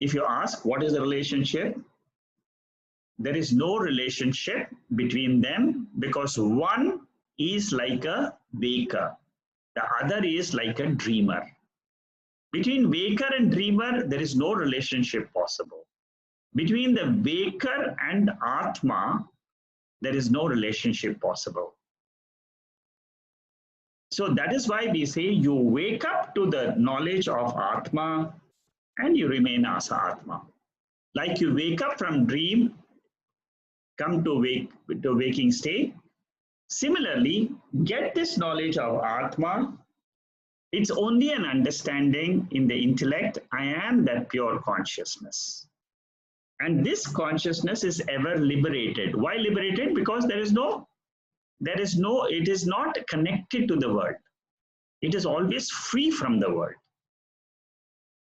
If you ask what is the relationship, there is no relationship between them, because one is like a waker, the other is like a dreamer. Between waker and dreamer, there is no relationship possible. Between the waker and Atma, there is no relationship possible. So that is why we say you wake up to the knowledge of Atma and you remain as Atma. Like you wake up from dream, come to waking state. Similarly, get this knowledge of Atma. It's only an understanding in the intellect. I am that pure consciousness. And this consciousness is ever liberated. Why liberated? Because it is not connected to the world. It is always free from the world.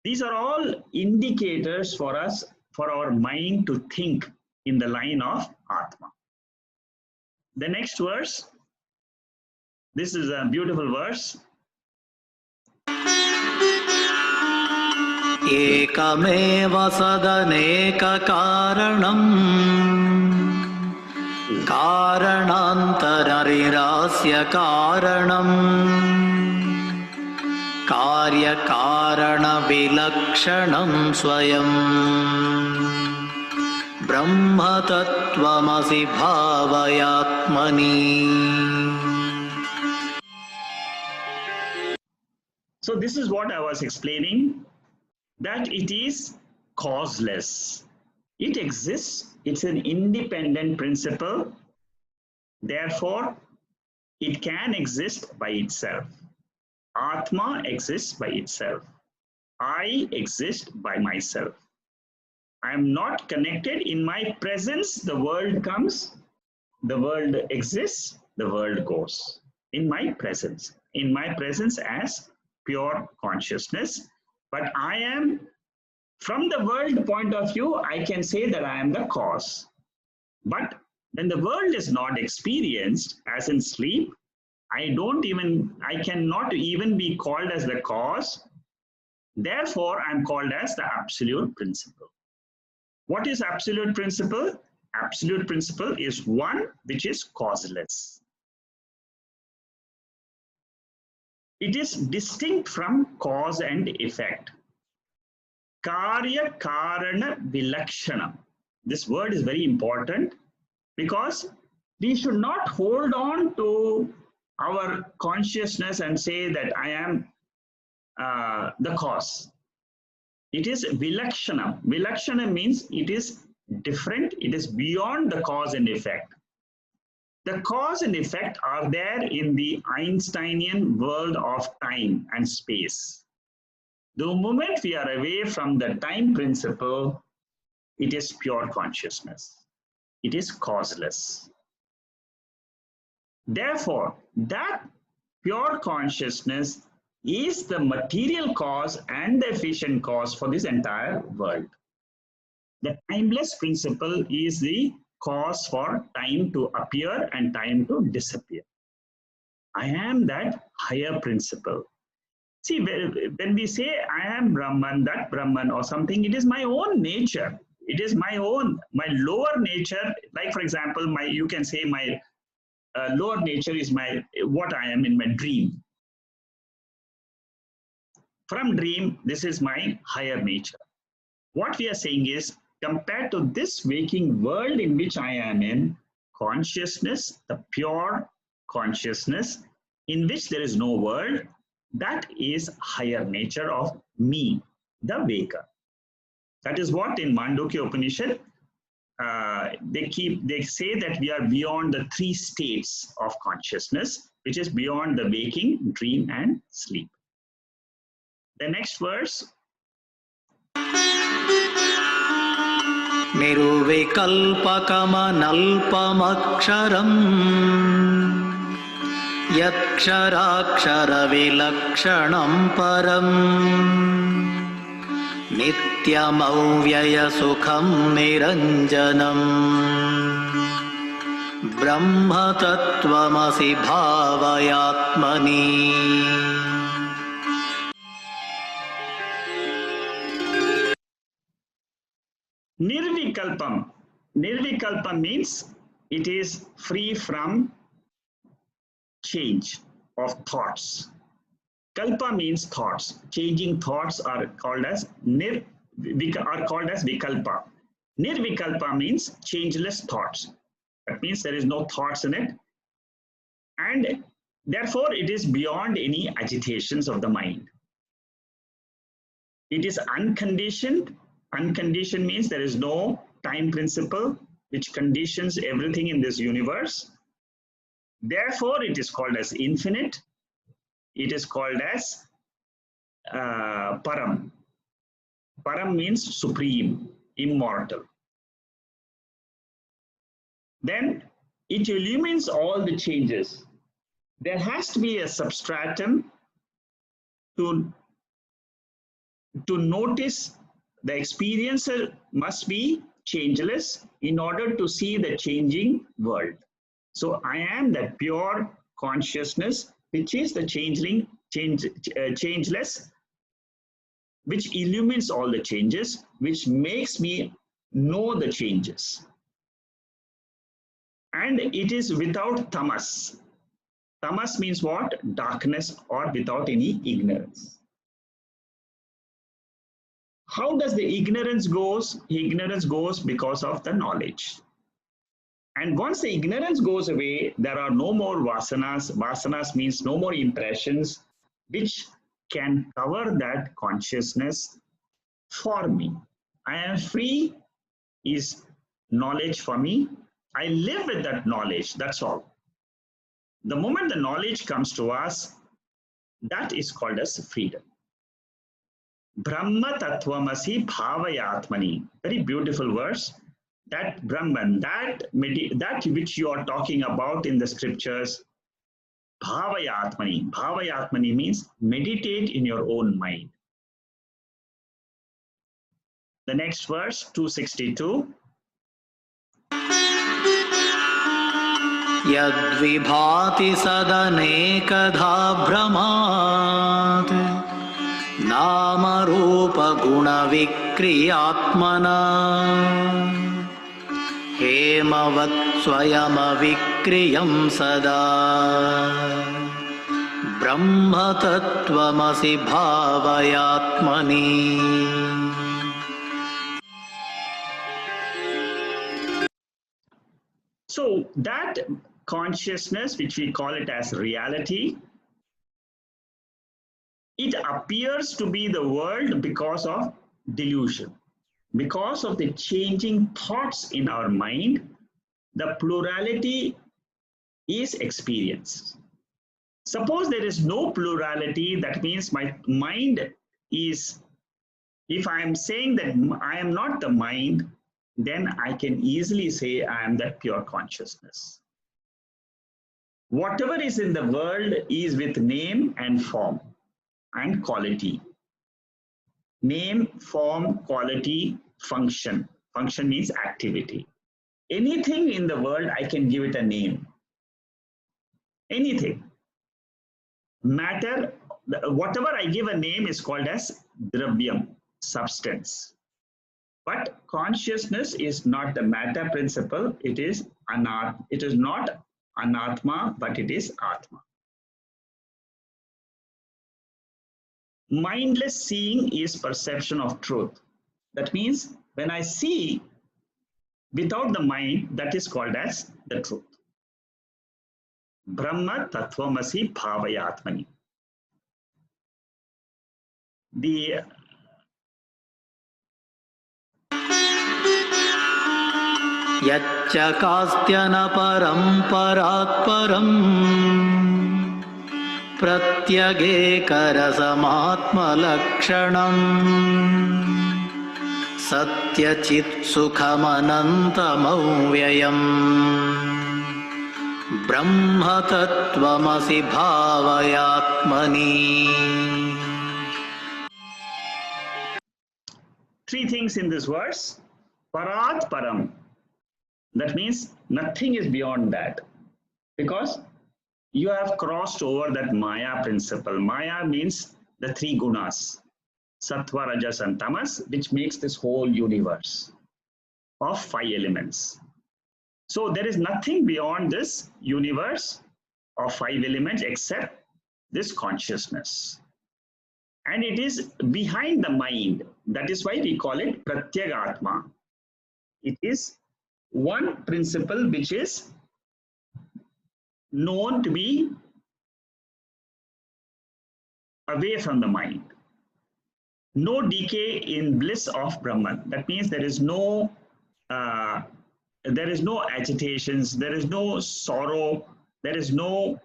These are all indicators for us, for our mind to think in the line of Atma. The next verse, this is a beautiful verse. Ekameva sadaneka karanam karanantarirasya karanam karya karana vilakshanam swayam brahma tattvamasi bhavayatmani. So this is what I was explaining, that it is causeless. It exists, it's an independent principle. Therefore, it can exist by itself. Atma exists by itself. I exist by myself. I am not connected. In my presence, the world comes, the world exists, the world goes. In my presence as pure consciousness. But I am, from the world point of view, I can say that I am the cause. But when the world is not experienced, as in sleep, I cannot even be called as the cause. Therefore, I am called as the absolute principle. What is absolute principle? Absolute principle is one which is causeless. It is distinct from cause and effect. Karya karana vilakshanam. This word is very important because we should not hold on to our consciousness and say that I am the cause. It is vilakshanam. Vilakshanam means it is different, it is beyond the cause and effect. The cause and effect are there in the Einsteinian world of time and space. The moment we are away from the time principle, it is pure consciousness. It is causeless. Therefore, that pure consciousness is the material cause and the efficient cause for this entire world. The timeless principle is the cause for time to appear and time to disappear. I am that higher principle. See, when we say I am Brahman, that Brahman or something, it is my own nature. It is my lower nature. Like, for example, you can say my lower nature is what I am in my dream. From dream, this is my higher nature. What we are saying is, compared to this waking world in which I am in, consciousness, the pure consciousness in which there is no world, that is higher nature of me, the waker. That is what in Mandukya Upanishad, they say that we are beyond the three states of consciousness, which is beyond the waking, dream, and sleep. The next verse. Niruvikalpakamanalpamaksharam yaksharaksaravilakshanam param nityamavyaya sukham niranjanam Brahma तत्त्वमसि भावयात्मनि Nirvikalpam. Nirvikalpam means it is free from change of thoughts. Kalpa means thoughts. Changing thoughts are called as vikalpa. Nirvikalpa means changeless thoughts. That means there is no thoughts in it, and therefore it is beyond any agitations of the mind. It is unconditioned. Unconditioned means there is no time principle which conditions everything in this universe. Therefore, it is called as infinite. It is called as Param. Param means supreme, immortal. Then it illumines all the changes. There has to be a substratum to notice. The experiencer must be changeless in order to see the changing world. So I am that pure consciousness, which is the changeless, which illumines all the changes, which makes me know the changes. And it is without tamas. Tamas means what? Darkness, or without any ignorance. How does the ignorance goes? Ignorance goes because of the knowledge. And once the ignorance goes away, there are no more vasanas. Vasanas means no more impressions, which can cover that consciousness for me. I am free is knowledge for me. I live with that knowledge, that's all. The moment the knowledge comes to us, that is called as freedom. Brahma Tattvamasi Bhavayatmani. Very beautiful verse. That Brahman, that which you are talking about in the scriptures, Bhavayatmani. Bhavayatmani means meditate in your own mind. The next verse, 262. यद्विभाति सदनेकधा भ्रमात् नामरूपगुणविक्रियात्मना हेमवत् स्वयमविक्रियं सदा ब्रह्मतत्त्वमसि भावयात्मनि. So that consciousness, which we call it as reality, it appears to be the world because of delusion. Because of the changing thoughts in our mind, the plurality is experienced. Suppose there is no plurality, that means my mind is, if I am saying that I am not the mind, then I can easily say I am that pure consciousness. Whatever is in the world is with name and form and quality. Name, form, quality, function. Function means activity. Anything in the world, I can give it a name. Anything. Matter, whatever I give a name is called as dravyam, substance. But consciousness is not the matter principle. It is not anatma, but it is atma. Mindless seeing is perception of truth. That means when I see without the mind, that is called as the truth. Brahma Tattvamasi Bhavayatmani. The यच्चकास्त्यनपरं परात्परं प्रत्यगेकरसमात्मलक्षणम् सत्यचित्सुखमनन्तमव्ययम् ब्रह्मतत्त्वमसि भावयात्मनि. three things in this verse. Parat Param. That means nothing is beyond that, because you have crossed over that Maya principle. Maya means the three gunas, sattva, rajas, and tamas, which makes this whole universe of five elements. So there is nothing beyond this universe of five elements except this consciousness. And it is behind the mind. That is why we call it Pratyagatma. It is one principle which is known to be away from the mind. No decay in bliss of Brahman. That means there is no agitations, there is no sorrow, there is no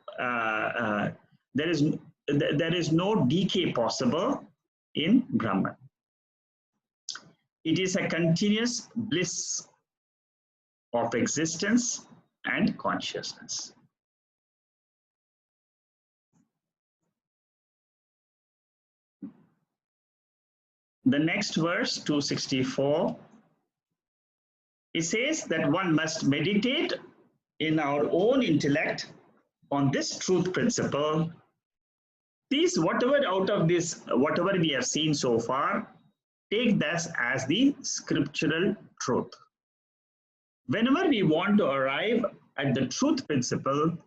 decay possible in Brahman. It is a continuous bliss of existence and consciousness. The next verse, 264, it says that one must meditate in our own intellect on this truth principle. Please, whatever out of this, whatever we have seen so far, take this as the scriptural truth. Whenever we want to arrive at the truth principle,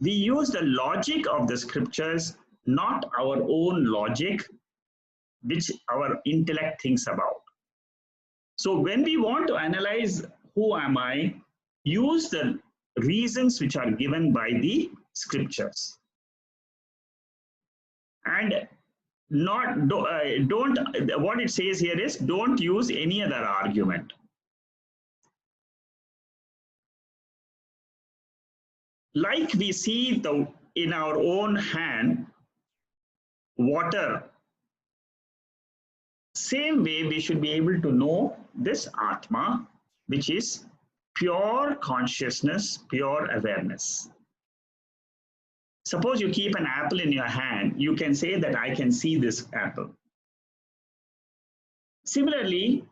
we use the logic of the scriptures, not our own logic, which our intellect thinks about. So when we want to analyze who am I, use the reasons which are given by the scriptures. And what it says here is, don't use any other argument. Like we see in our own hand water, same way we should be able to know this Atma, which is pure consciousness, pure awareness. Suppose you keep an apple in your hand, you can say that I can see this apple. Similarly,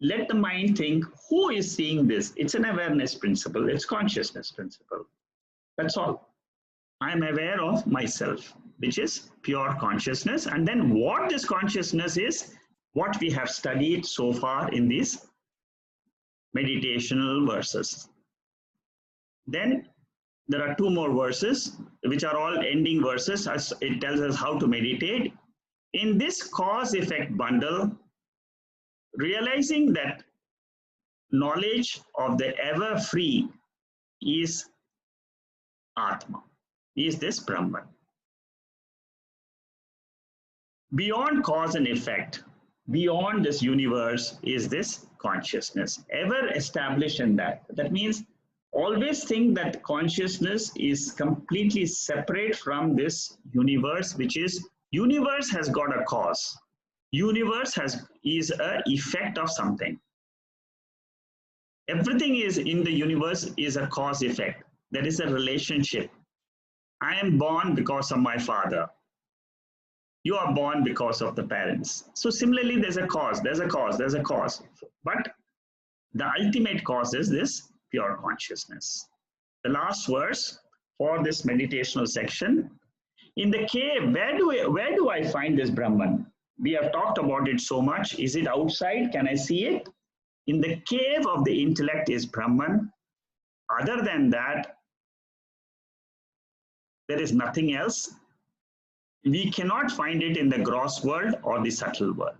let the mind think, who is seeing this? It's an awareness principle, it's consciousness principle. That's all. I'm aware of myself, which is pure consciousness. And then what this consciousness is, what we have studied so far in these meditational verses. Then there are two more verses, which are all ending verses, as it tells us how to meditate. In this cause-effect bundle, realizing that knowledge of the ever-free is Atma, is this Brahman. Beyond cause and effect, beyond this universe is this consciousness, ever established in that. That means always think that consciousness is completely separate from this universe, which is, universe has got a cause. Universe is an effect of something. Everything is in the universe is a cause effect. There is a relationship. I am born because of my father. You are born because of the parents. So similarly, there's a cause, there's a cause, there's a cause. But the ultimate cause is this pure consciousness. The last verse for this meditational section. In the cave, where do I find this Brahman? We have talked about it so much. Is it outside? Can I see it? In the cave of the intellect is Brahman. Other than that, there is nothing else. We cannot find it in the gross world or the subtle world.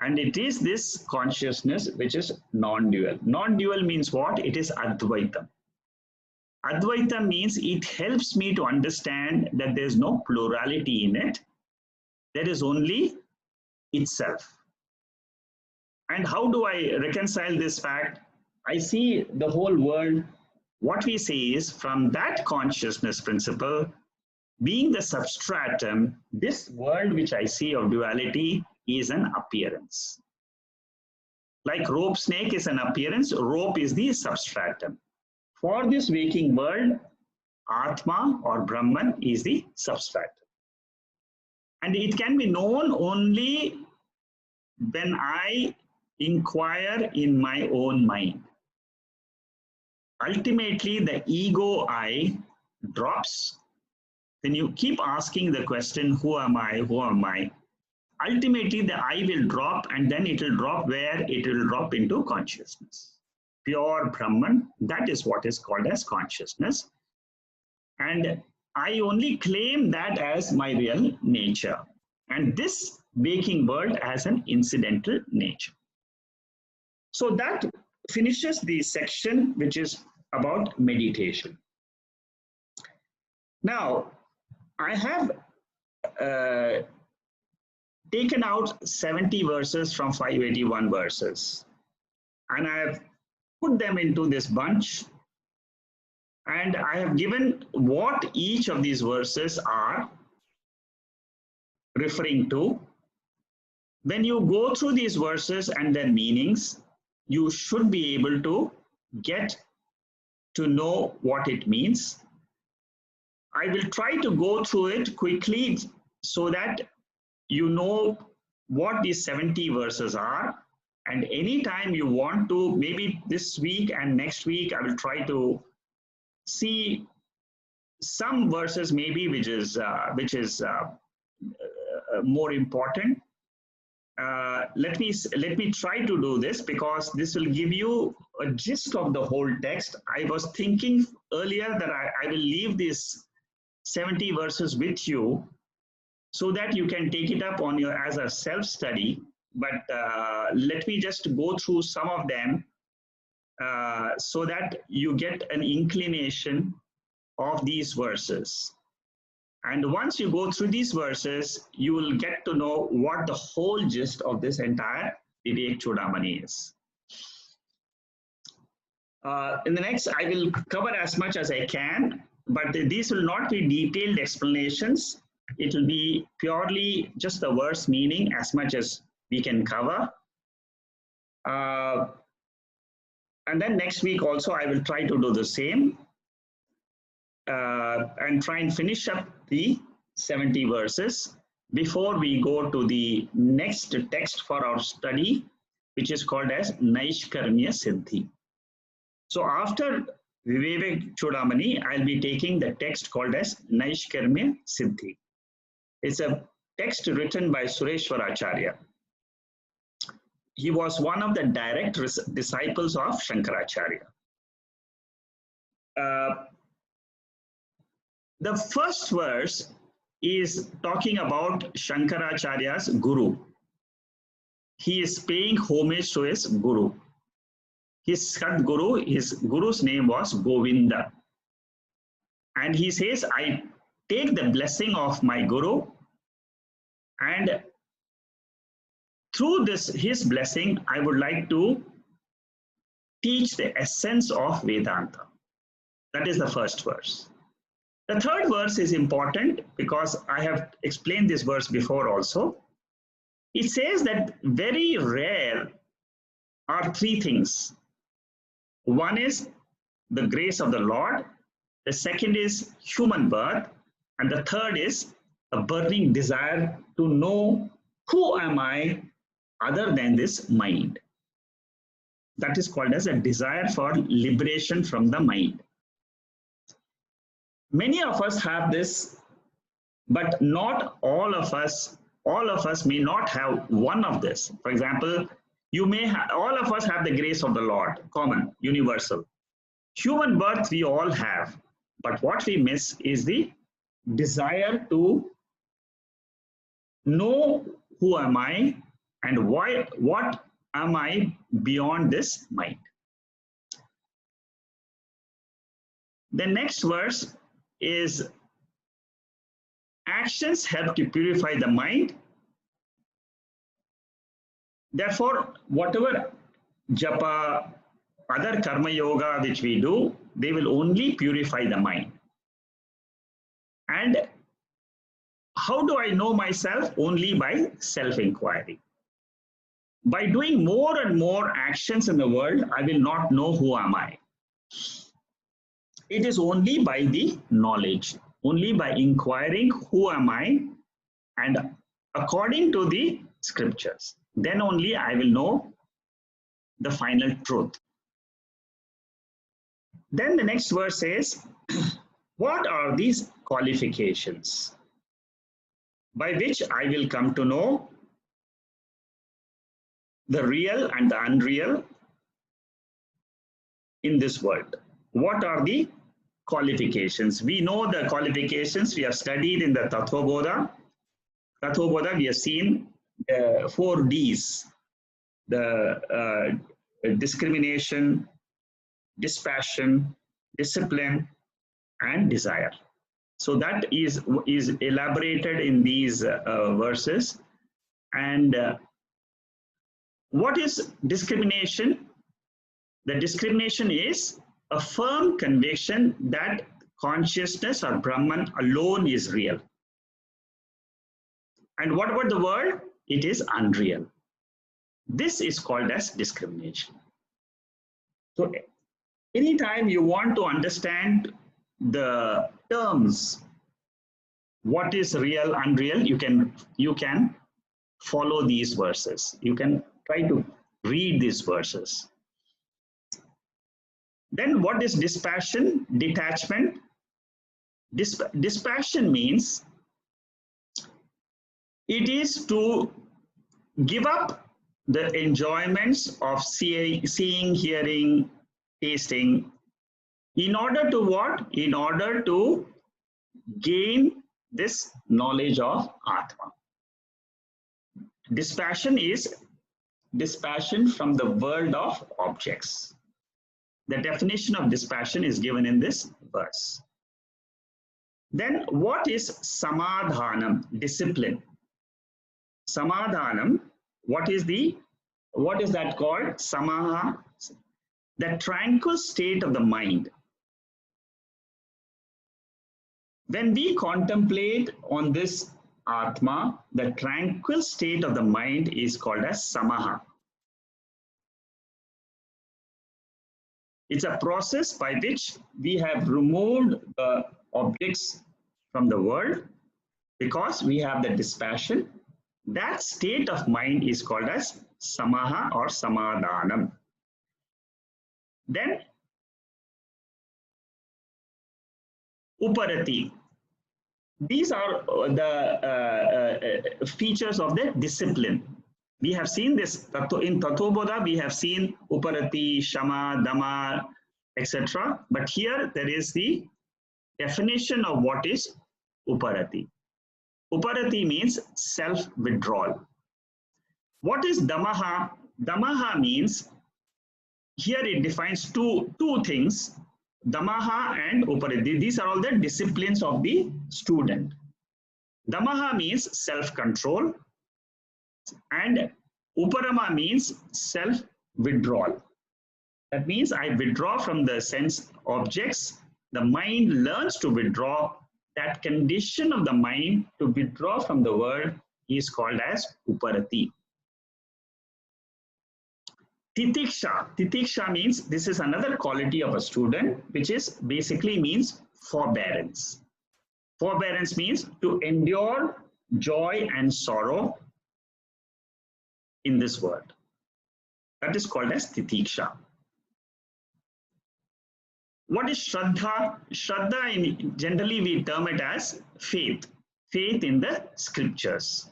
And it is this consciousness which is non-dual. Non-dual means what? It is Advaita. Advaita means it helps me to understand that there is no plurality in it. There is only itself. And how do I reconcile this fact? I see the whole world. What we say is, from that consciousness principle, being the substratum, this world which I see of duality is an appearance. Like rope snake is an appearance, rope is the substratum. For this waking world, Atma or Brahman is the substratum. And it can be known only when I inquire in my own mind. ultimately the ego I drops. Then you keep asking the question, who am I? Who am I? Ultimately, the I will drop, and then it will drop where? It will drop into consciousness. Pure Brahman, that is what is called as consciousness. And I only claim that as my real nature. And this waking world has an incidental nature. So that finishes the section which is about meditation. Now, I have taken out 70 verses from 581 verses, and I have put them into this bunch, and I have given what each of these verses are referring to. When you go through these verses and their meanings, you should be able to get to know what it means. I will try to go through it quickly so that you know what these 70 verses are. And anytime you want to, maybe this week and next week, I will try to see some verses maybe which is more important. Let me try to do this, because this will give you a gist of the whole text. I was thinking earlier that I will leave these 70 verses with you so that you can take it up on your as a self-study. But let me just go through some of them so that you get an inclination of these verses. And once you go through these verses, you will get to know what the whole gist of this entire Vivekchudamani is. In the next, I will cover as much as I can, but these will not be detailed explanations. It will be purely just the verse meaning as much as we can cover. And then next week also, I will try to do the same and try and finish up the 70 verses before we go to the next text for our study, which is called as Naishkarmya Siddhi. So after Vivekchudamani, I'll be taking the text called as Naishkarmya Siddhi. It's a text written by Sureshwaracharya. He was one of the direct disciples of Shankaracharya. The first verse is talking about Shankaracharya's guru. He is paying homage to his guru. His Sadguru, his guru's name was Govinda. And he says, I take the blessing of my guru, and through this, his blessing, I would like to teach the essence of Vedanta. That is the first verse. The third verse is important because I have explained this verse before also. It says that very rare are three things. One is the grace of the Lord, the second is human birth, and the third is a burning desire to know who am I other than this mind. That is called as a desire for liberation from the mind. Many of us have this, but not all of us. All of us may not have one of this. For example, you may have, all of us have the grace of the Lord, common, universal. Human birth we all have, but what we miss is the desire to know who am I and why, what am I beyond this mind. The next verse is actions help to purify the mind. Therefore, whatever japa, other karma yoga which we do, they will only purify the mind. And how do I know myself? Only by self-inquiry. By doing more and more actions in the world, I will not know who am I. It is only by the knowledge, only by inquiring who am I, and according to the scriptures, then only I will know the final truth. Then the next verse says, what are these qualifications by which I will come to know the real and the unreal in this world? What are the qualifications? We know the qualifications. We have studied in the Tattvabodha. Tattvabodha, we have seen 4 Ds, the discrimination, dispassion, discipline, and desire. So that is elaborated in these verses. And what is discrimination? The discrimination is a firm conviction that consciousness or Brahman alone is real. And what about the world? It is unreal. This is called as discrimination. So anytime you want to understand the terms, what is real, unreal, you can follow these verses. You can try to read these verses. Then what is dispassion, detachment? Dispassion means it is to give up the enjoyments of seeing, hearing, tasting, in order to what? In order to gain this knowledge of Atma. Dispassion is dispassion from the world of objects. The definition of dispassion is given in this verse. Then what is samadhanam? Discipline. Samadhanam, what is that called? Samaha, the tranquil state of the mind. When we contemplate on this Atma, the tranquil state of the mind is called as samaha. It's a process by which we have removed the objects from the world because we have the dispassion. That state of mind is called as samaha or samadhanam. Then uparati. These are the features of the discipline. We have seen this in Tattvabodha, we have seen uparati, shama, dhamma, etc. But here there is the definition of what is uparati. Uparati means self-withdrawal. What is dhammaha? Dhammaha means, here it defines two things, dhammaha and uparati. These are all the disciplines of the student. Dhammaha means self-control and uparama means self-withdrawal. That means I withdraw from the sense objects. The mind learns to withdraw. That condition of the mind to withdraw from the world is called as uparati. Titiksha. Titiksha means, this is another quality of a student, which is basically means forbearance. Forbearance means to endure joy and sorrow in this world. That is called as titiksha. What is Shraddha? Shraddha, generally we term it as faith. Faith in the scriptures.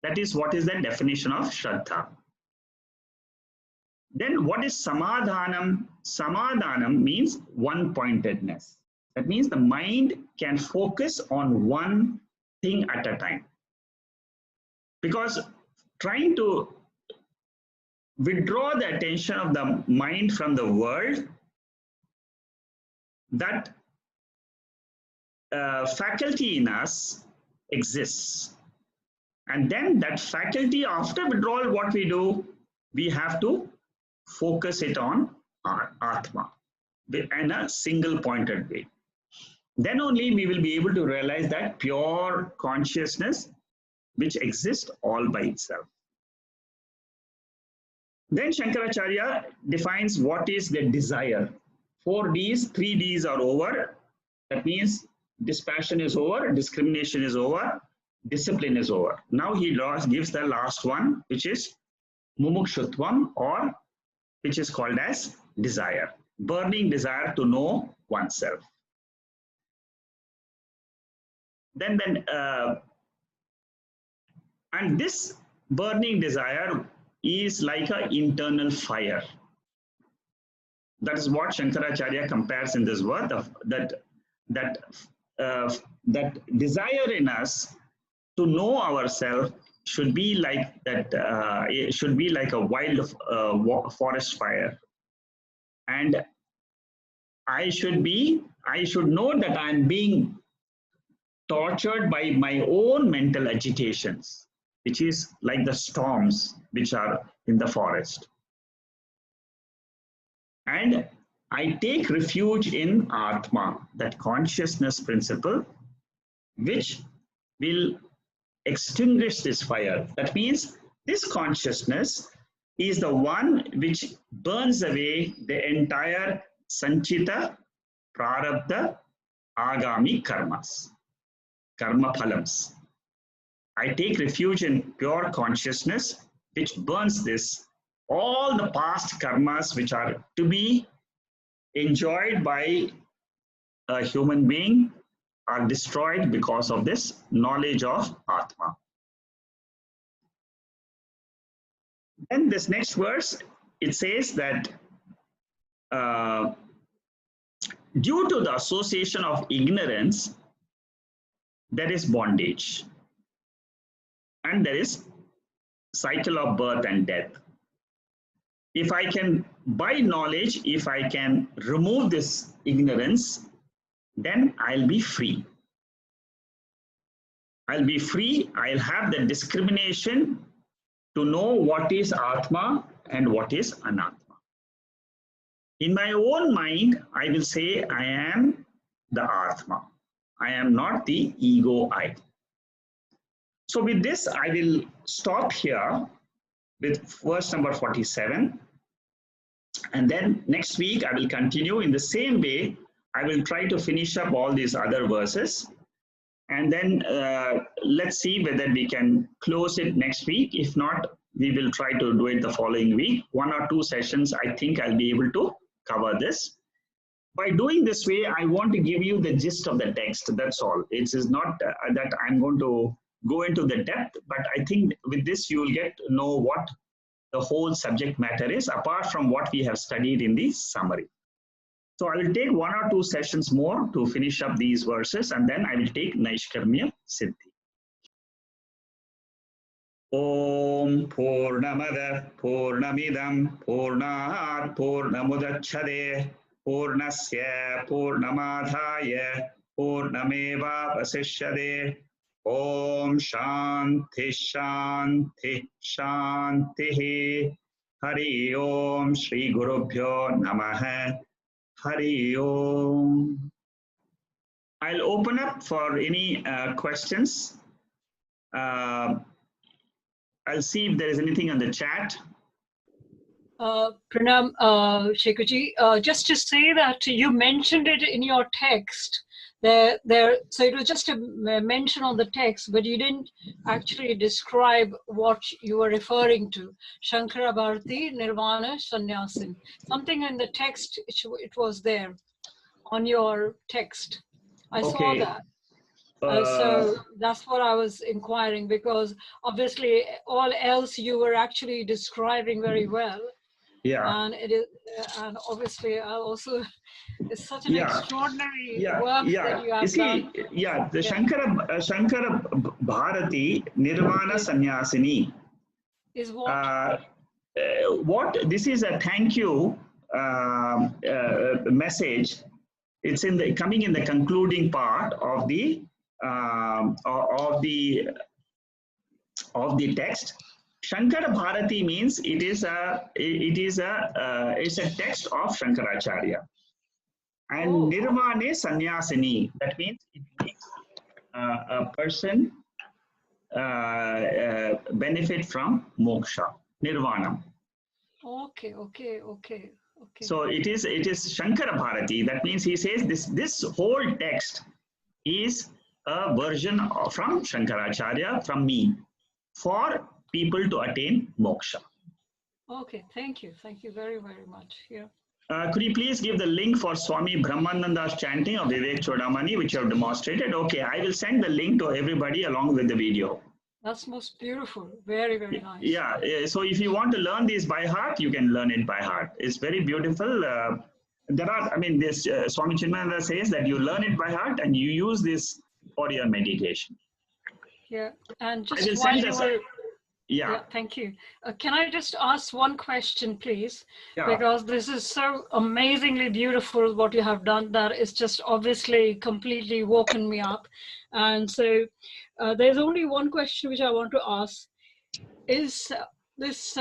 That is what is the definition of Shraddha. Then what is Samadhanam? Samadhanam means one-pointedness. That means the mind can focus on one thing at a time. Because trying to withdraw the attention of the mind from the world, that faculty in us exists. And then that faculty, after withdrawal, what we do? We have to focus it on our Atma in a single pointed way. Then only we will be able to realize that pure consciousness which exists all by itself. Then Shankaracharya defines what is the desire. 4 Ds, 3 Ds are over. That means dispassion is over, discrimination is over, discipline is over. Now he gives the last one, which is mumukshutvam, or which is called as desire. burning desire to know oneself. And this burning desire is like an internal fire. That is what Shankaracharya compares in this word, that desire in us to know ourselves should be like that. It should be like a wild forest fire, and I should know that I'm being tortured by my own mental agitations, which is like the storms which are in the forest. And I take refuge in Atma, that consciousness principle, which will extinguish this fire. That means this consciousness is the one which burns away the entire Sanchita, Prarabdha, Agami karmas, karma phalams. I take refuge in pure consciousness, which burns this, all the past karmas which are to be enjoyed by a human being are destroyed because of this knowledge of Atma. Then this next verse, it says that due to the association of ignorance, there is bondage. And there is cycle of birth and death. If I can, by knowledge, if I can remove this ignorance, then I'll be free. I'll be free. I'll have the discrimination to know what is Atma and what is Anatma. In my own mind, I will say I am the Atma. I am not the ego I. So with this, I will stop here with verse number 47. And then next week, I will continue in the same way. I will try to finish up all these other verses. And then let's see whether we can close it next week. If not, we will try to do it the following week. 1 or 2 sessions, I think I'll be able to cover this. By doing this way, I want to give you the gist of the text. That's all. It is not that I'm going to go into the depth, but I think with this, you will get to know what the whole subject matter is, apart from what we have studied in the summary. So I will take 1 or 2 sessions more to finish up these verses, and then I will take Naishkarmya Siddhi. Om Purnamada Purnamidam Purnat Purnamudachade Purnasya Purnamadhaya Purnameva Vasishyade. Om Shanti Shanti Shanti. Hari Om Shri Gurubhyo Namaha. Hari Om. I'll open up for any questions. I'll see if there is anything on the chat. Pranam, Shekharji, just to say that you mentioned it in your text. So it was just a mention on the text, but you didn't actually describe what you were referring to. Shankara Bharati, Nirvana, Sannyasin. Something in the text, it was there on your text. I saw that. So that's what I was inquiring, because obviously all else you were actually describing very well. Yeah. And it is, and obviously also it's such an extraordinary work that you have done. Yeah, the Shankara Bharati Nirvana Sannyasini is what? What this is a thank you message. It's in the coming in the concluding part of the text. Shankara Bharati means it's a text of Shankaracharya. And Nirvana Sannyasini, that means it makes a person benefit from moksha, nirvana. Okay. So it is Shankara Bharati. That means he says this whole text is a version from Shankaracharya, from me, for people to attain moksha. Okay, thank you very, very much. Yeah. Could you please give the link for Swami Brahmananda's chanting of Vivekchudamani, which you have demonstrated? Okay, I will send the link to everybody along with the video. That's most beautiful. Very, very nice. Yeah, so if you want to learn these by heart, you can learn it by heart. It's very beautiful. This Swami Chinmayananda says that you learn it by heart and you use this for your meditation. Yeah, and just while you were... Yeah, thank you. Can I just ask one question, please? Yeah. Because this is so amazingly beautiful what you have done that it's just obviously completely woken me up. And so there's only one question which I want to ask. Is this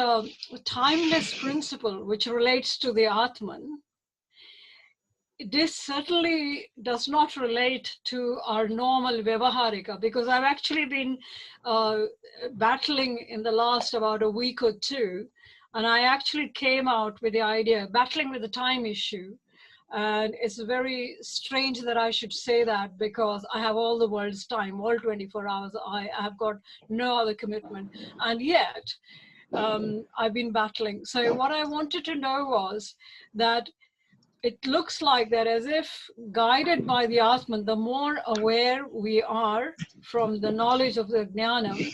timeless principle which relates to the Atman, this certainly does not relate to our normal Vyavaharika, because I've actually been battling in the last about a week or two, and I actually came out with the idea, battling with the time issue. And it's very strange that I should say that, because I have all the world's time, all 24 hours. I have got no other commitment. And yet, I've been battling. So what I wanted to know was that it looks like that as if guided by the Atman, the more aware we are from the knowledge of the Jnanam,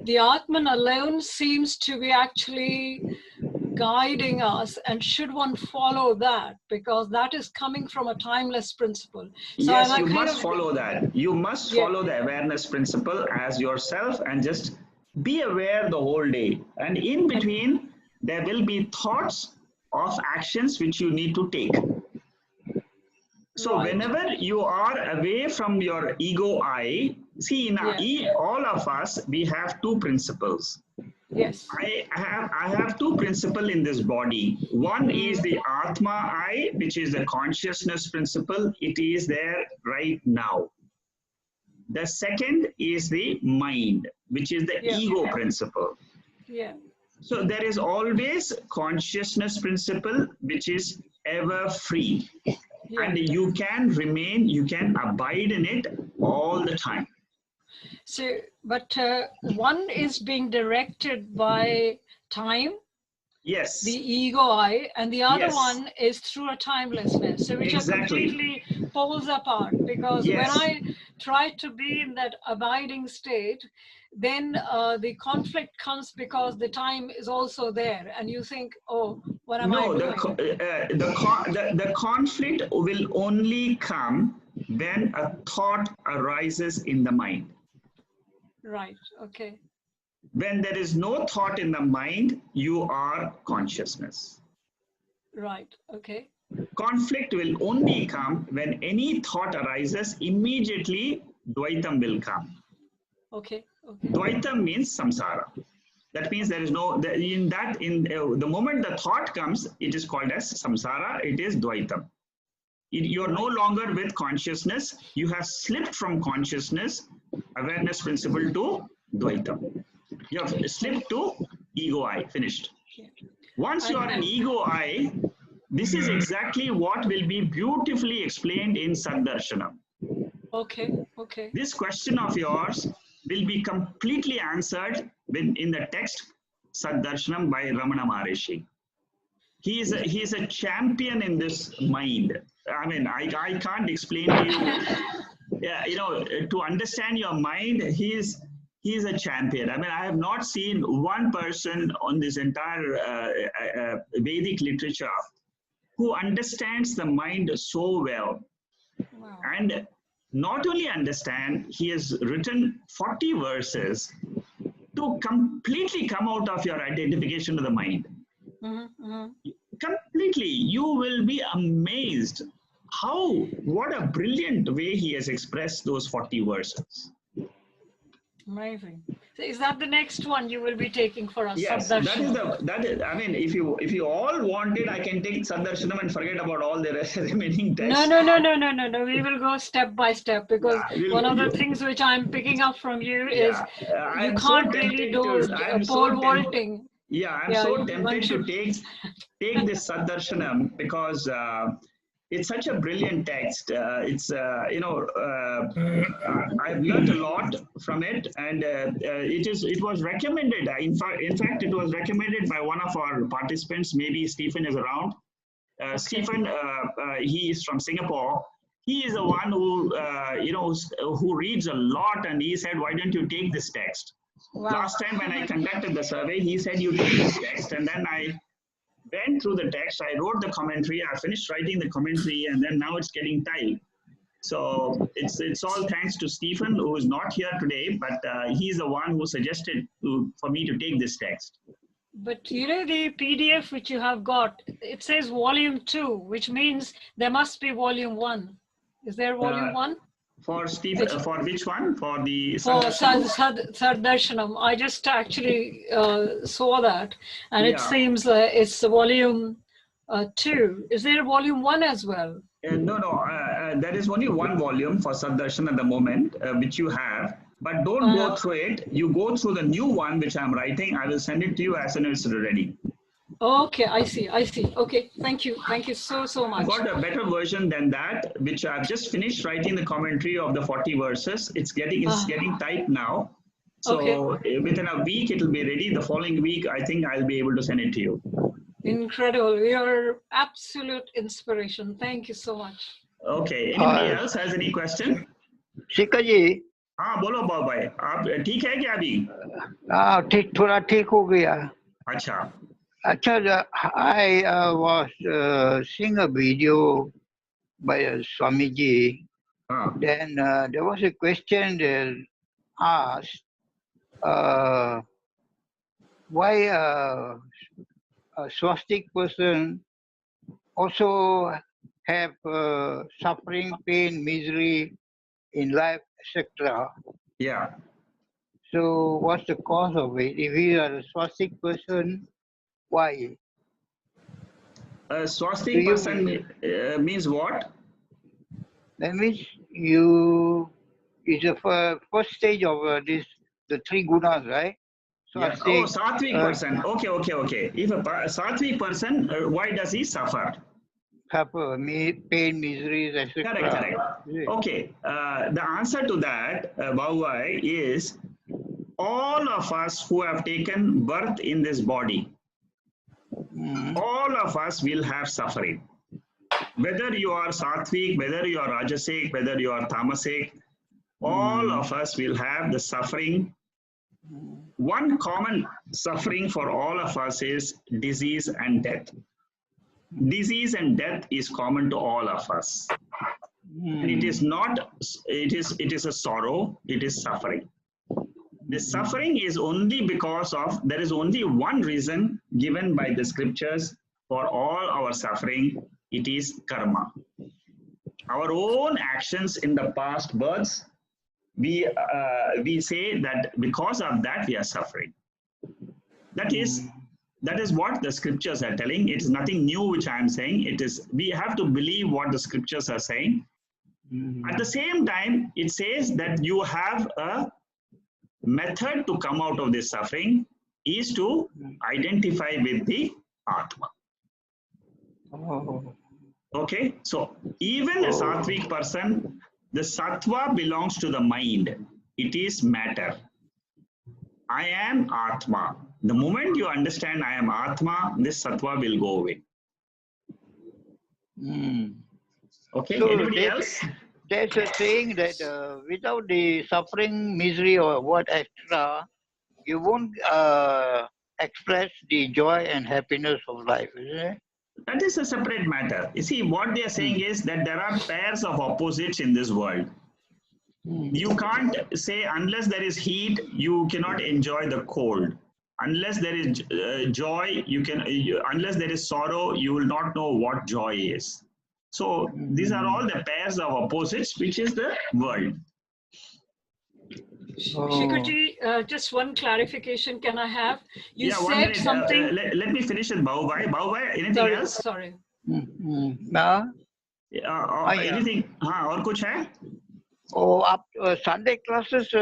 the Atman alone seems to be actually guiding us, and should one follow that, because that is coming from a timeless principle. So yes, you must follow that. You must follow the awareness principle as yourself and just be aware the whole day. And in between, there will be thoughts of actions which you need to take. So whenever you are away from your ego I, see in all of us, we have two principles. Yes. I have two principles in this body. One is the Atma I, which is the consciousness principle. It is there right now. The second is the mind, which is the ego principle. Yeah. So there is always consciousness principle, which is ever free. And you can remain, you can abide in it all the time. So, but one is being directed by time. Yes. The ego I, and the other one is through a timelessness. So which are completely poles apart, because when I try to be in that abiding state, then the conflict comes because the time is also there, and you think, oh, what am I doing? The conflict will only come when a thought arises in the mind. Right, okay. When there is no thought in the mind, you are consciousness. Right, okay. Conflict will only come when any thought arises, immediately Dvaitam will come. Okay, okay. Dvaitam means samsara. That means there is no, the moment the thought comes, it is called as samsara, it is Dvaitam. You are no longer with consciousness, you have slipped from consciousness, awareness principle to Dvaitam. You have slipped to ego I, finished. Once you are in ego I, this is exactly what will be beautifully explained in Saddarshanam. Okay, okay. This question of yours will be completely answered in the text Saddarshanam by Ramana Maharishi. He is a champion in this mind. I mean, I can't explain to you. To understand your mind, he is a champion. I mean, I have not seen one person on this entire Vedic literature who understands the mind so well. Wow. And not only understand, he has written 40 verses to completely come out of your identification of the mind. Completely, you will be amazed what a brilliant way he has expressed those 40 verses. Amazing. So is that the next one you will be taking for us? Yes, that is. I mean, if you all want it, I can take Saddarshanam and forget about all the remaining texts. No. We will go step by step, because one of the things which I'm picking up from you is you can't really do pole vaulting. Yeah, I'm so tempted to take this Saddarshanam because it's such a brilliant text. I've learned a lot from it, and it was recommended. In fact, it was recommended by one of our participants. Maybe Stephen is around. Stephen, he is from Singapore. He is the one who, who reads a lot, and he said, why don't you take this text? Wow. Last time when I conducted the survey, he said, you take this text, and then I went through the text, I wrote the commentary, I finished writing the commentary, and then now it's getting tight. So it's all thanks to Stephen, who is not here today, but he's the one who suggested for me to take this text. But you know, the PDF which you have got, it says volume 2, which means there must be volume 1. Is there volume 1? For Stephen, for which one? For the for Saddarshanam. I just actually saw that, and it seems it's volume 2. Is there a volume 1 as well? No, there is only one volume for Saddarshan at the moment, which you have. But don't go through it. You go through the new one, which I'm writing. I will send it to you as soon as it's ready. Okay, I see. Okay, thank you so much. I've got a better version than that, which I've just finished writing the commentary of the 40 verses. It's getting tight now. So within a week, it will be ready. The following week, I think I'll be able to send it to you. Incredible. You're absolute inspiration. Thank you so much. Okay. Anybody else has any question? Shikhar ji हाँ बोलो बाबा भाई आप ठीक है क्या अभी? ठीक थोड़ा ठीक हो गया. अच्छा. I was seeing a video by Swamiji. Then there was a question that asked why a swastik person also have suffering, pain, misery in life, etc. Yeah. So what's the cause of it? If you are a swastik person, why? A swastik person means what? That means it's the first stage of the 3 gunas, right? Swastik, yeah. Oh, sattvic person. Okay. If a sattvic person, why does he suffer? Suffer, pain, miseries, etc. Correct. Okay. The answer to that, Bhavai, is all of us who have taken birth in this body, all of us will have suffering. Whether you are sattvic, whether you are rajasic, whether you are tamasic, all of us will have the suffering. One common suffering for all of us is disease and death. Disease and death is common to all of us. And it is not, it is a sorrow, it is suffering. The suffering is only because of, there is only one reason given by the scriptures for all our suffering, it is karma. Our own actions in the past births, we say that because of that we are suffering. That is what the scriptures are telling. It is nothing new which I am saying. It is, we have to believe what the scriptures are saying. At the same time, it says that you have a method to come out of this suffering is to identify with the Atma. Okay, so even a sattvic person, the sattva belongs to the mind. It is matter. I am Atma. The moment you understand I am Atma, this sattva will go away. Okay, so anybody else? There's a saying that without the suffering, misery, or what extra, you won't express the joy and happiness of life, isn't it? That is a separate matter. You see, what they are saying is that there are pairs of opposites in this world. You can't say unless there is heat, you cannot enjoy the cold. Unless there is joy, unless there is sorrow, you will not know what joy is. So these are all the pairs of opposites, which is the world. Shikhaji, just one clarification can I have? You said something. Let me finish with Bhavai. Bhavai, anything else? Sorry. Anything? और कुछ है? आप Sunday classes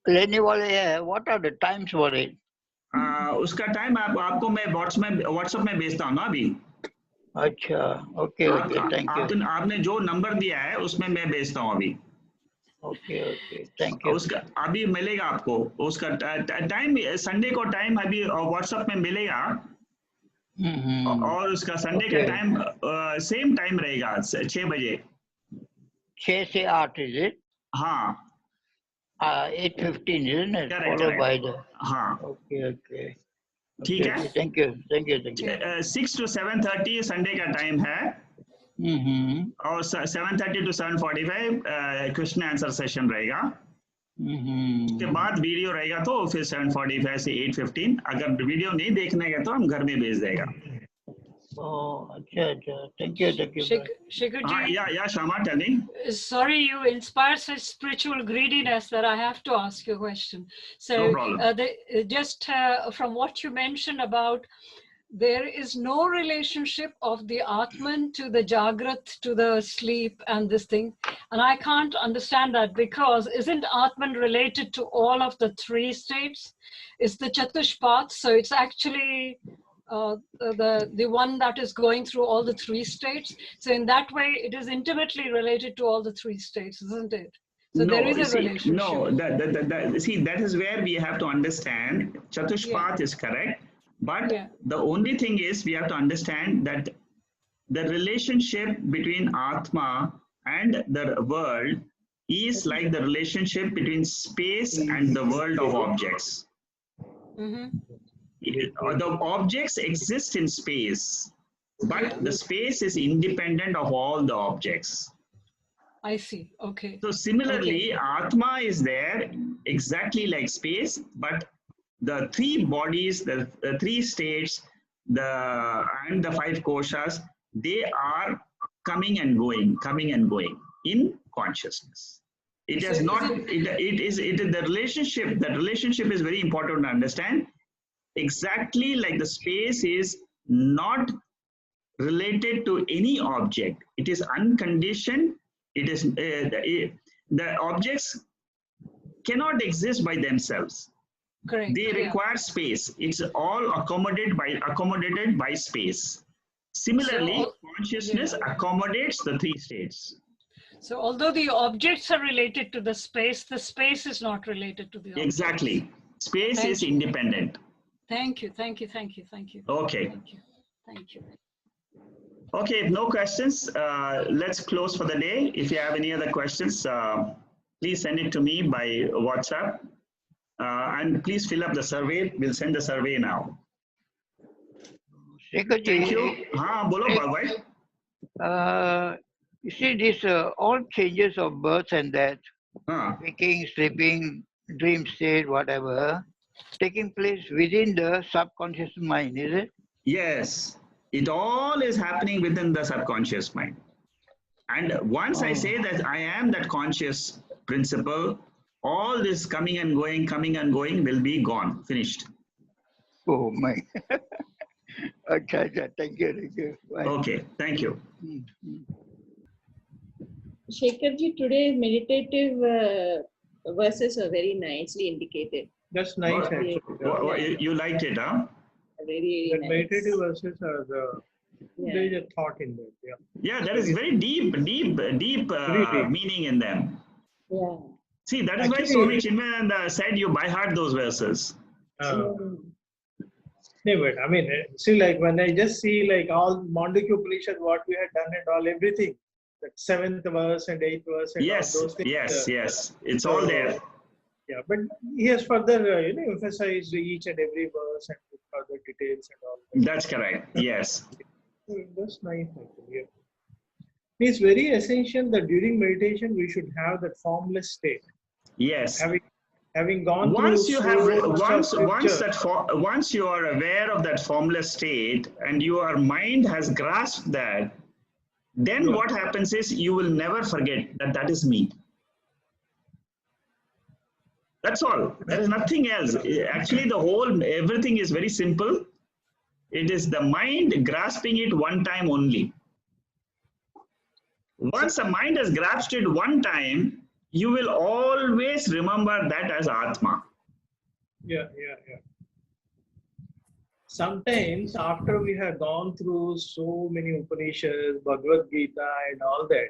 लेने वाले हैं. What are the times for it? उसका time आपको मैं व्हाट्सएप में भेजता हूँ ना अभी. अच्छा, ओके, थैंक यू. आपने जो नंबर दिया है उसमें मैं भेजता हूँ अभी. Okay, thank you. उसका अभी मिलेगा आपको. उसका टाइम संडे को टाइम अभी व्हाट्सएप में मिलेगा. और उसका संडे का टाइम सेम टाइम रहेगा 6 बजे 6 से 8 is it? हाँ 8:15 isn't it? Correct, Followed correct. by the. हाँ Okay. ठीक है Thank you. 6 to 7:30 संडे का टाइम है और 7:30 to 7:45 क्वेश्चन आंसर सेशन रहेगा उसके बाद वीडियो रहेगा तो फिर 7:45 से 8:15 अगर वीडियो नहीं देखने का तो हम घर में भेज देगा अच्छा thank you Shekharji, yeah Shama, tell me. Sorry, you inspire such spiritual greediness that I have to ask you a question. So No problem. just from what you mentioned about there is no relationship of the Atman to the Jagrat, to the sleep and this thing. And I can't understand that because isn't Atman related to all of the 3 states? It's the Chatushpath, so it's actually the one that is going through all the 3 states. So in that way, it is intimately related to all the 3 states, isn't it? So there is a relationship. No, that is where we have to understand Chatushpath is correct. But the only thing is we have to understand that the relationship between Atma and the world is like the relationship between space and the world of objects. The objects exist in space, but the space is independent of all the objects. I see. Okay. So similarly, Atma is there exactly like space, but the 3 bodies, the 3 states, and the 5 koshas, they are coming and going in consciousness. It is not. It is the relationship. That relationship is very important to understand. Exactly like the space is not related to any object. It is unconditioned. It is the objects cannot exist by themselves. Correct. They require space. It's all accommodated by space. Similarly, consciousness accommodates the 3 states. So although the objects are related to the space is not related to the objects. Exactly. Space is independent. Thank you. Okay. Thank you. Okay, if no questions, let's close for the day. If you have any other questions, please send it to me by WhatsApp. And please fill up the survey. We'll send the survey now. Thank you. Bolo Bhagwat. You see, this all changes of birth and death, waking, sleeping, dream state, whatever, taking place within the subconscious mind, is it? Yes, it all is happening within the subconscious mind. And once I say that I am that conscious principle, all this coming and going will be gone, finished. Oh my. Okay, thank you. Bye. Okay, thank you. Shekharji, today's meditative verses are very nicely indicated. That's nice, actually. You liked it, huh? Very the nice. meditative verses are there is a thought in them. Yeah, there is very deep meaning in them. Yeah. See, that is why Swami Chinmayananda said you by heart those verses. No, but I mean, see, like when I just see like all Mandukya Upanishad, what we had done and all everything, that 7th verse and 8th verse and all those things. Yes, it's all there. Yeah, but he has further emphasized each and every verse and with further details and all that. That's correct. Yes. That's nice, actually. Yeah. It's very essential that during meditation we should have that formless state. Yes. Having gone once through you have once you are aware of that formless state and your mind has grasped that, then what happens is you will never forget that is me. That's all. There is nothing else. Actually, everything is very simple. It is the mind grasping it one time only. Once the mind has grasped it one time, you will always remember that as Atma. Yeah. Sometimes after we have gone through so many Upanishads, Bhagavad Gita and all that,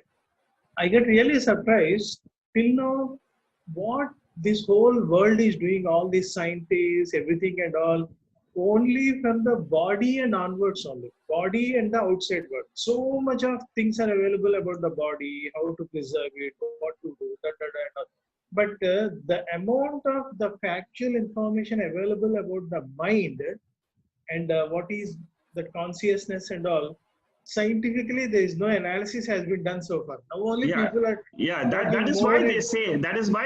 I get really surprised till now what this whole world is doing, all these scientists, everything and all, only from the body and onwards only. Body and the outside world. So much of things are available about the body, how to preserve it, what to do, and all. But the amount of the factual information available about the mind and what is the consciousness and all, scientifically there is no analysis has been done so far. Now only people are that is why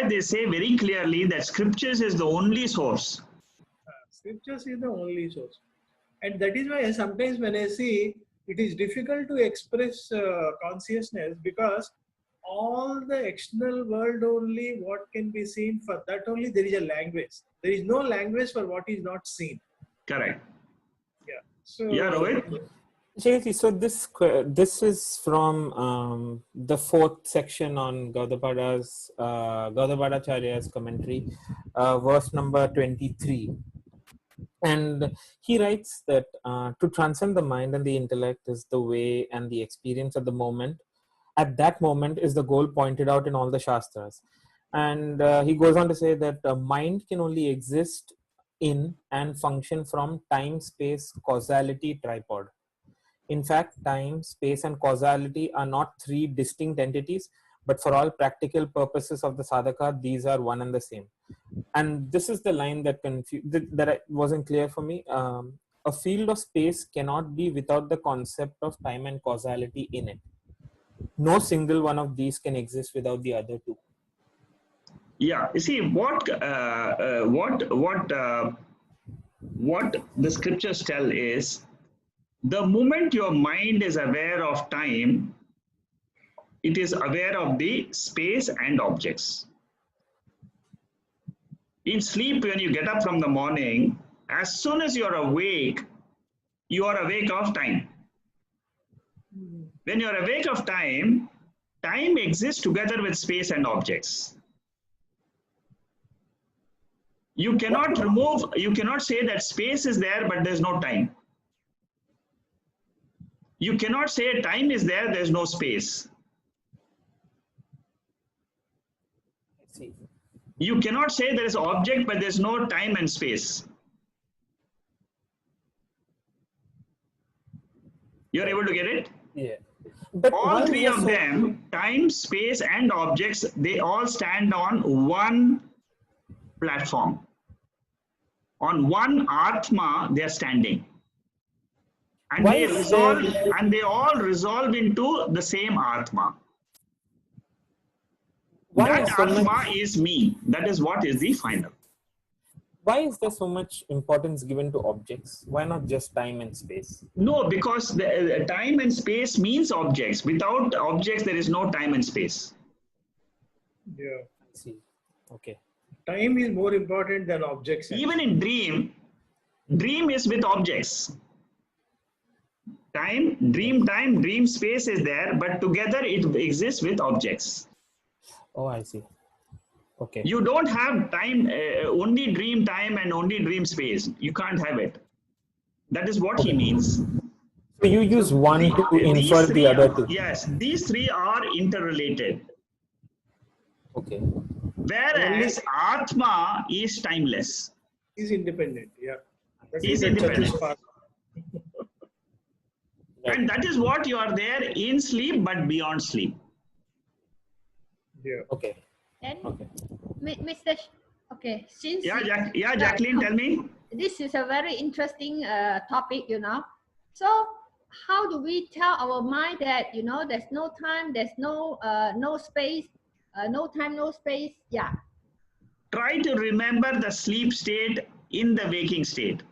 they say, very clearly that scriptures is the only source. Scriptures is the only source, and that is why sometimes when I see it is difficult to express consciousness, because all the external world only what can be seen, for that only there is a language. There is no language for what is not seen. Correct. Yeah. So Rohit. So this is from the fourth section on Gaudapadacharya's commentary, verse number 23. And he writes that to transcend the mind and the intellect is the way, and the experience of the moment at that moment is the goal pointed out in all the Shastras. And he goes on to say that mind can only exist in and function from time, space, causality tripod. In fact, time, space, and causality are not three distinct entities, but for all practical purposes of the sadhaka, these are one and the same. And this is the line that wasn't clear for me. A field of space cannot be without the concept of time and causality in it. No single one of these can exist without the other two. Yeah, you see what the scriptures tell is, the moment your mind is aware of time, it is aware of the space and objects. In sleep, when you get up from the morning, as soon as you are awake of time. When you are awake of time, time exists together with space and objects. You cannot say that space is there, but there's no time. You cannot say time is there, there's no space. I see. You cannot say there is object, but there's no time and space. You're able to get it? Yeah. But all three of them, time, space, and objects, they all stand on one platform. On one Atma, they are standing. And they all resolve into the same Atma. That Atma is me. That is what is the final. Why is there so much importance given to objects? Why not just time and space? No, because the time and space means objects. Without objects, there is no time and space. Yeah. I see. Okay. Time is more important than objects. Even in dream is with objects. Dream space is there, but together it exists with objects. Oh, I see. Okay. You don't have time, only dream time and only dream space. You can't have it. That is what he means. So you use one to infer the other two. Yes, these three are interrelated. Okay. Whereas Atma is timeless. Is independent, yeah. Is independent. And that is what you are there in sleep, but beyond sleep. Yeah. Okay. And Okay. Mr. Okay, since Jacqueline, tell me. This is a very interesting topic, So how do we tell our mind that there's no time, there's no space, no time, no space? Yeah. Try to remember the sleep state in the waking state.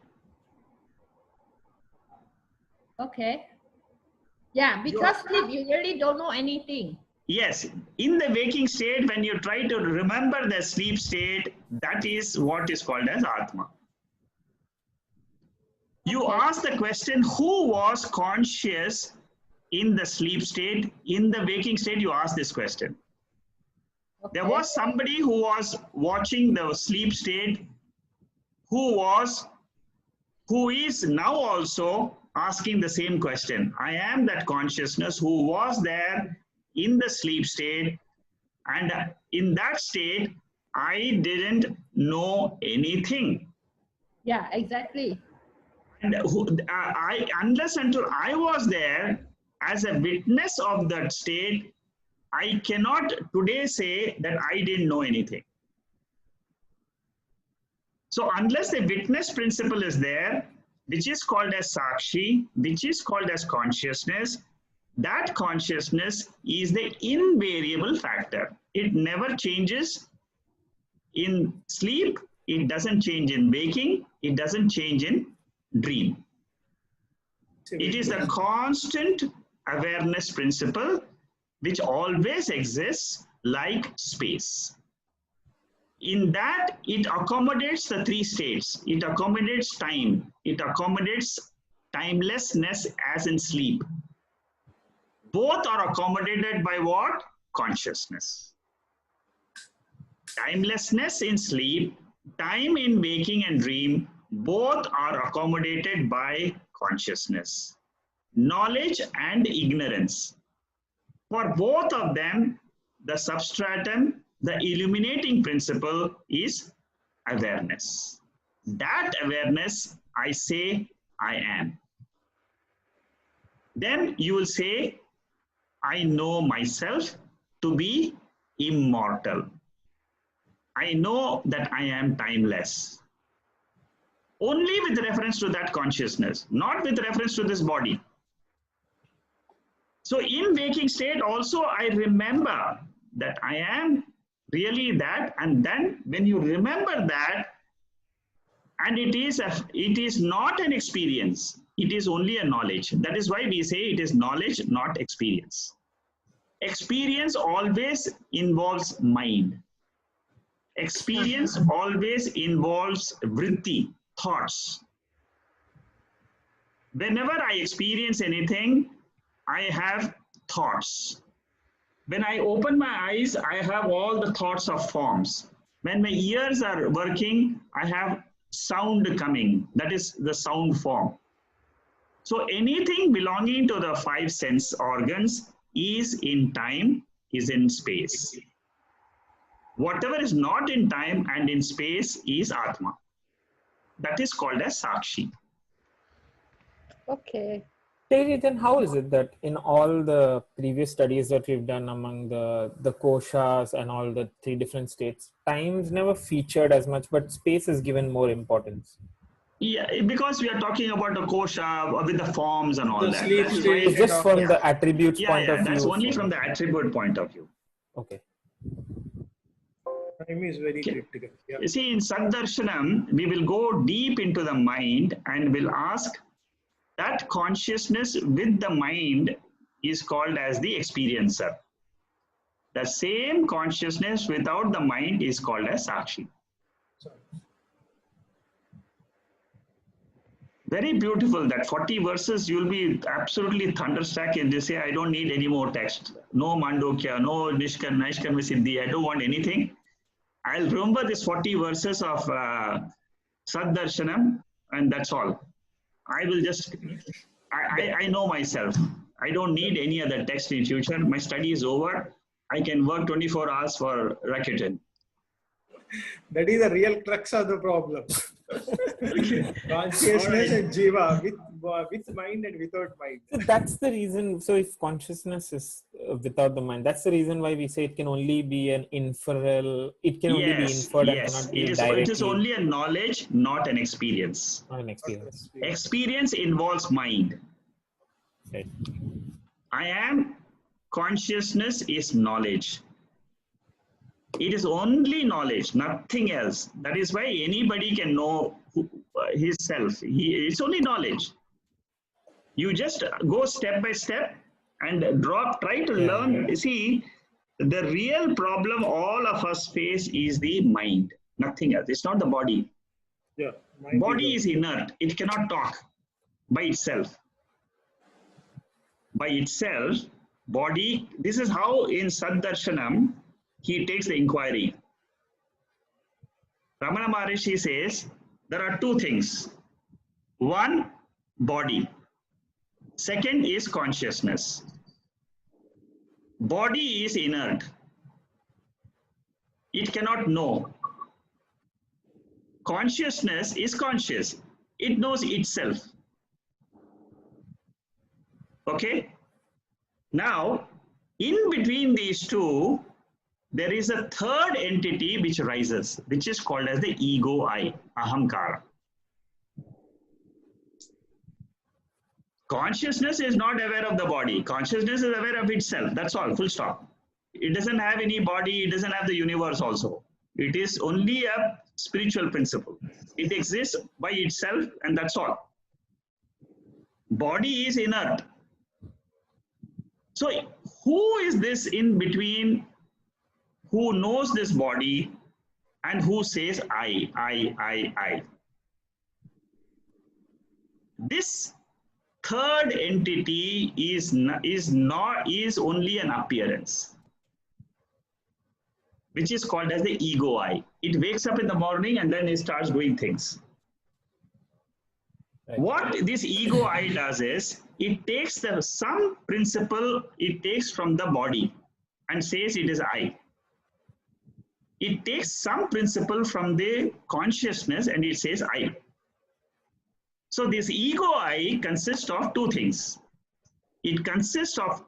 Okay. Yeah, because sleep you really don't know anything. Yes, in the waking state, when you try to remember the sleep state, that is what is called as Atma. You ask the question, who was conscious in the sleep state? In the waking state, you ask this question. Okay. There was somebody who was watching the sleep state, who is now also asking the same question. I am that consciousness who was there in the sleep state, and in that state I didn't know anything. Yeah, exactly. And unless until I was there as a witness of that state, I cannot today say that I didn't know anything. So unless the witness principle is there, which is called as Sakshi, which is called as consciousness, that consciousness is the invariable factor. It never changes in sleep, it doesn't change in waking, it doesn't change in dream. It is a constant awareness principle which always exists like space. In that, it accommodates the three states. It accommodates time. It accommodates timelessness as in sleep. Both are accommodated by what? Consciousness. Timelessness in sleep, time in waking and dream, both are accommodated by consciousness. Knowledge and ignorance. For both of them, the substratum, the illuminating principle is awareness. That awareness, I say, I am. Then you will say, I know myself to be immortal. I know that I am timeless. Only with reference to that consciousness, not with reference to this body. So in waking state also, I remember that I am really that, and then when you remember that, and it is not an experience, it is only a knowledge. That is why we say it is knowledge, not experience. Experience always involves mind. Experience always involves vritti, thoughts. Whenever I experience anything, I have thoughts. When I open my eyes, I have all the thoughts of forms. When my ears are working, I have sound coming. That is the sound form. So anything belonging to the five sense organs is in time, is in space. Whatever is not in time and in space is Atma. That is called as Sakshi. Okay. Then how is it that in all the previous studies that we've done among the koshas and all the three different states, time's never featured as much, but space is given more importance? Yeah, because we are talking about the kosha with the forms and all The that. sleep That is state. why, It's just from the attributes point of view. That's only from the attribute point of view. Okay. Time is very critical. Yeah. You see, in Saddarshanam, we will go deep into the mind and will ask that consciousness with the mind is called as the experiencer. The same consciousness without the mind is called as Sakshi. Very beautiful. That 40 verses, you'll be absolutely thunderstruck and you say, I don't need any more text. No Mandukya, no Nishkarma Siddhi. I don't want anything. I'll remember this 40 verses of Saddarshanam, and that's all. I will just, I know myself. I don't need any other text in future. My study is over. I can work 24 hours for Rakuten. That is the real crux of the problem. Consciousness and jiva with mind and without mind. So that's the reason. So if consciousness is without the mind, that's the reason why we say it can only be an inferral. It can only be inferred and cannot be directly. It is only a knowledge, not an experience. Not an experience. Experience involves mind. Right. I am, consciousness is knowledge. It is only knowledge, nothing else. That is why anybody can know his self. It's only knowledge. You just go step by step and try to learn. You see, the real problem all of us face is the mind, nothing else. It's not the body. Yeah, body is inert. It cannot talk by itself. By itself, body, this is how in Saddarshanam, he takes the inquiry. Ramana Maharishi says, there are two things. One, body. Second is consciousness. Body is inert. It cannot know. Consciousness is conscious. it knows itself. Okay? Now, in between these two, there is a third entity which rises, which is called as the ego I, ahamkara. Consciousness is not aware of the body. Consciousness is aware of itself. That's all, full stop. It doesn't have any body. It doesn't have the universe also. It is only a spiritual principle. It exists by itself, and that's all. Body is inert. So who is this in between who knows this body and who says I? This third entity is only an appearance, which is called as the ego I. It wakes up in the morning and then it starts doing things. Right. What this ego I does is, it takes some principle it takes from the body and says it is I. It takes some principle from the consciousness and it says I. So this ego I consists of two things. It consists of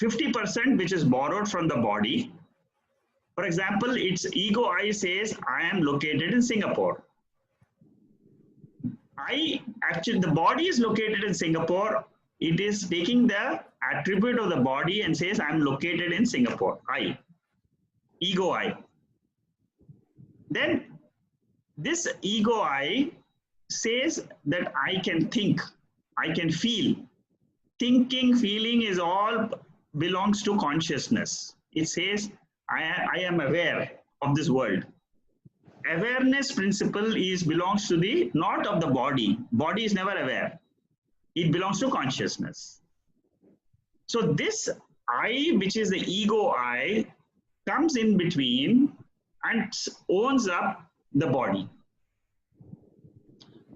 50% which is borrowed from the body. For example, its ego I says, I am located in Singapore. The body is located in Singapore. It is taking the attribute of the body and says, I am located in Singapore. I. Ego I. Then this ego I says that I can think, I can feel. Thinking, feeling is all belongs to consciousness. It says, I am aware of this world. Awareness principle belongs to the, not of the body. Body is never aware. It belongs to consciousness. So this I, which is the ego I, comes in between and owns up the body.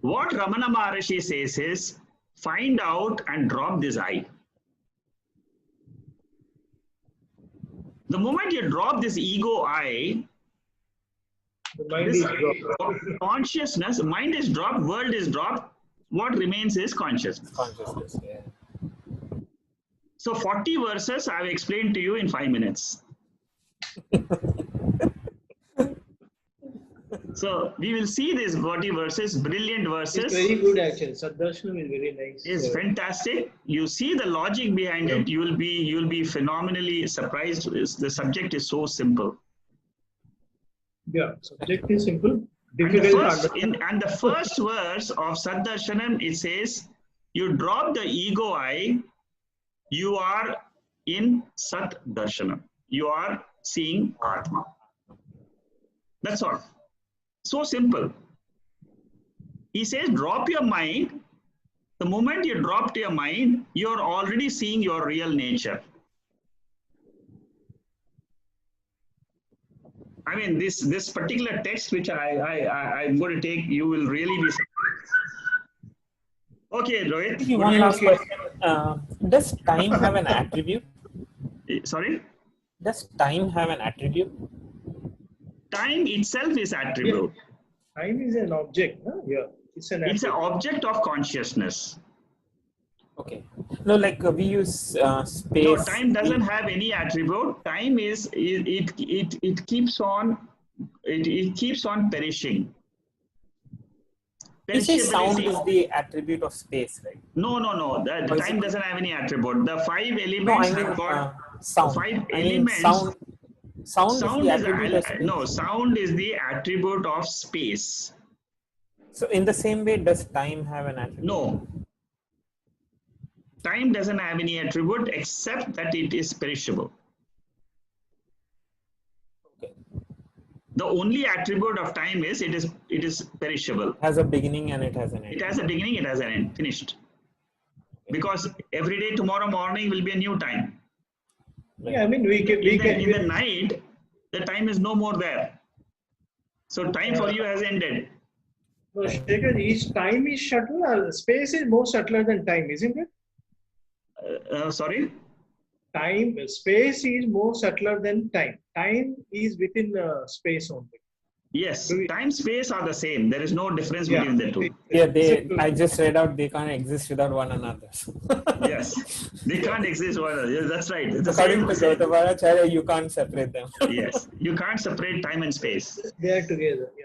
What Ramana Maharshi says is, find out and drop this I. The moment you drop this ego I, the mind is dropped. Consciousness, mind is dropped, world is dropped, what remains is consciousness. Consciousness, yeah. So 40 verses I have explained to you in 5 minutes. So we will see these 40 verses, brilliant verses. It's very good actually. Sadharshanam is very nice. It's fantastic. You see the logic behind it. You will be phenomenally surprised. The subject is so simple. Yeah, subject is simple. And the first verse of Sadharshanam, it says, you drop the ego I, you are in Sat Darshanam. You are seeing Atma. That's all. So simple. He says, drop your mind. The moment you dropped your mind, you're already seeing your real nature. I mean, this particular text, which I'm going to take, you will really be surprised. Okay, Rohit. One last question. Does time have an attribute? Sorry? Does time have an attribute? Time itself is attribute. Yeah. Time is an object. Huh? Yeah, it's an object of consciousness. Okay. No, like we use space. No, time doesn't have any attribute. Time is it keeps on perishing. You say sound is the attribute of space, right? No. The time doesn't have any attribute. The 5 elements have got sound. 5 elements. Sound is the attribute of space. No, sound is the attribute of space. So in the same way, does time have an attribute? No. Time doesn't have any attribute except that it is perishable. Okay. The only attribute of time is it is perishable. It has a beginning and it has an end. It has a beginning, it has an end. Finished. Because every day, tomorrow morning will be a new time. Yeah, I mean, we can in the night, the time is no more there. So time for you has ended. No, Shekhar, each time is subtle. Space is more subtler than time, isn't it? Sorry? Space is more subtler than time. Time is within space only. Yes, Do we- time space are the same. There is no difference Yeah. between the two. Yeah, I just read out they can't exist without one another. Yes, they can't exist one another. Yes, that's right. It's the According same. to same. Gautamacharya, you can't separate them. Yes, you can't separate time and space. They are together. Yeah.